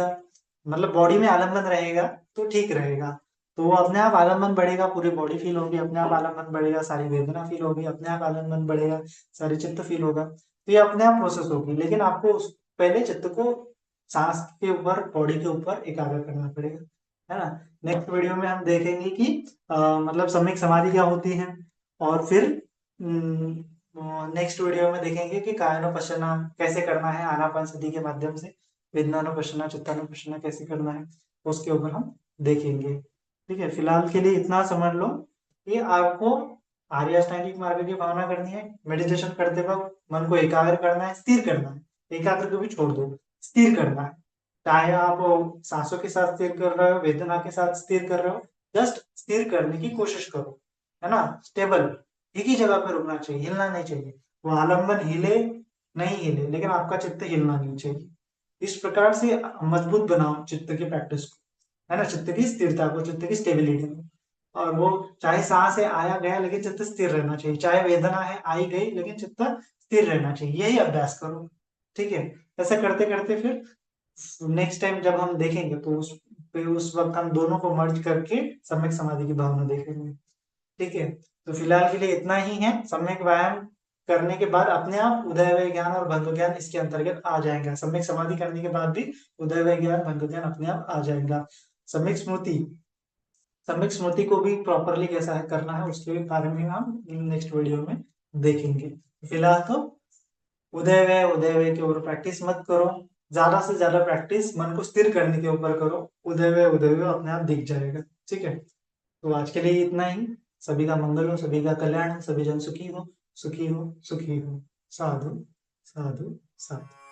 मतलब बॉडी में आलम्बन रहेगा तो ठीक रहेगा। तो वो अपने आप आलम्बन बढ़ेगा, पूरी बॉडी फील होगी, अपने आप आलम्बन बढ़ेगा, सारी वेदना फील होगी, अपने आप आलम्बन बढ़ेगा, सारी चित्त फील होगा, तो ये अपने आप प्रोसेस होगी। लेकिन आपको पहले चित्त को सांस के ऊपर, बॉडी के ऊपर एकाग्र करना पड़ेगा, है ना। नेक्स्ट वीडियो में हम देखेंगे कि मतलब सम्यक समाधि क्या होती है, और फिर नेक्स्ट वीडियो में देखेंगे कि कायानुपश्यना कैसे करना है आनापान सति के माध्यम से, वेदनानुपश्यना चित्तानुपश्यना कैसे करना है उसके ऊपर हम देखेंगे। ठीक है, फिलहाल के लिए इतना समझ लो कि आपको आर्य अष्टांगिक मार्ग की भावना करनी है, मेडिटेशन करते वक्त मन को एकाग्र करना है, स्थिर करना है, एकाग्र को भी छोड़ दो, स्थिर करना है। चाहे आप सांसों के साथ स्थिर कर रहे हो, वेदना के साथ स्थिर कर रहे हो, जस्ट स्थिर करने की कोशिश करो, है ना। स्टेबल, एक ही जगह पे रुकना चाहिए, हिलना नहीं चाहिए। वो आलंबन हिले नहीं हिले, लेकिन आपका चित्त हिलना नहीं चाहिए। इस प्रकार से मजबूत बनाओ चित्त की प्रैक्टिस को, है ना, चित्त की स्थिरता को, चित्त की स्टेबिलिटी को। और वो चाहे सांस है आया गया लेकिन चित्त स्थिर रहना चाहिए, चाहे वेदना है आई गई लेकिन चित्त स्थिर रहना चाहिए, यही अभ्यास करो। ठीक है, ऐसा करते करते फिर नेक्स्ट टाइम जब हम देखेंगे तो उस वक्त हम दोनों को मर्ज करके सम्यक समाधि की भावना देखेंगे। ठीक है, तो फिलहाल के लिए इतना ही है। सम्यक व्यायाम करने के बाद अपने आप उदयवय ज्ञान और भंग ज्ञान इसके अंतर्गत आ जाएगा। सम्यक समाधि करने के बाद भी उदयवय ज्ञान भंग ज्ञान अपने आप आ जाएगा। सम्यक स्मृति, सम्यक स्मृति को भी प्रॉपरली कैसा है करना है उसके बारे में हम नेक्स्ट वीडियो में देखेंगे। फिलहाल तो उदयवय के ऊपर प्रैक्टिस मत करो, ज्यादा से ज्यादा प्रैक्टिस मन को स्थिर करने के ऊपर करो, उदयवय अपने आप दिख जाएगा। ठीक है, तो आज के लिए इतना ही। सभी का मंगल हो, सभी का कल्याण हो, सभी जन सुखी हो, सुखी हो, सुखी हो। साधु साधु साधु।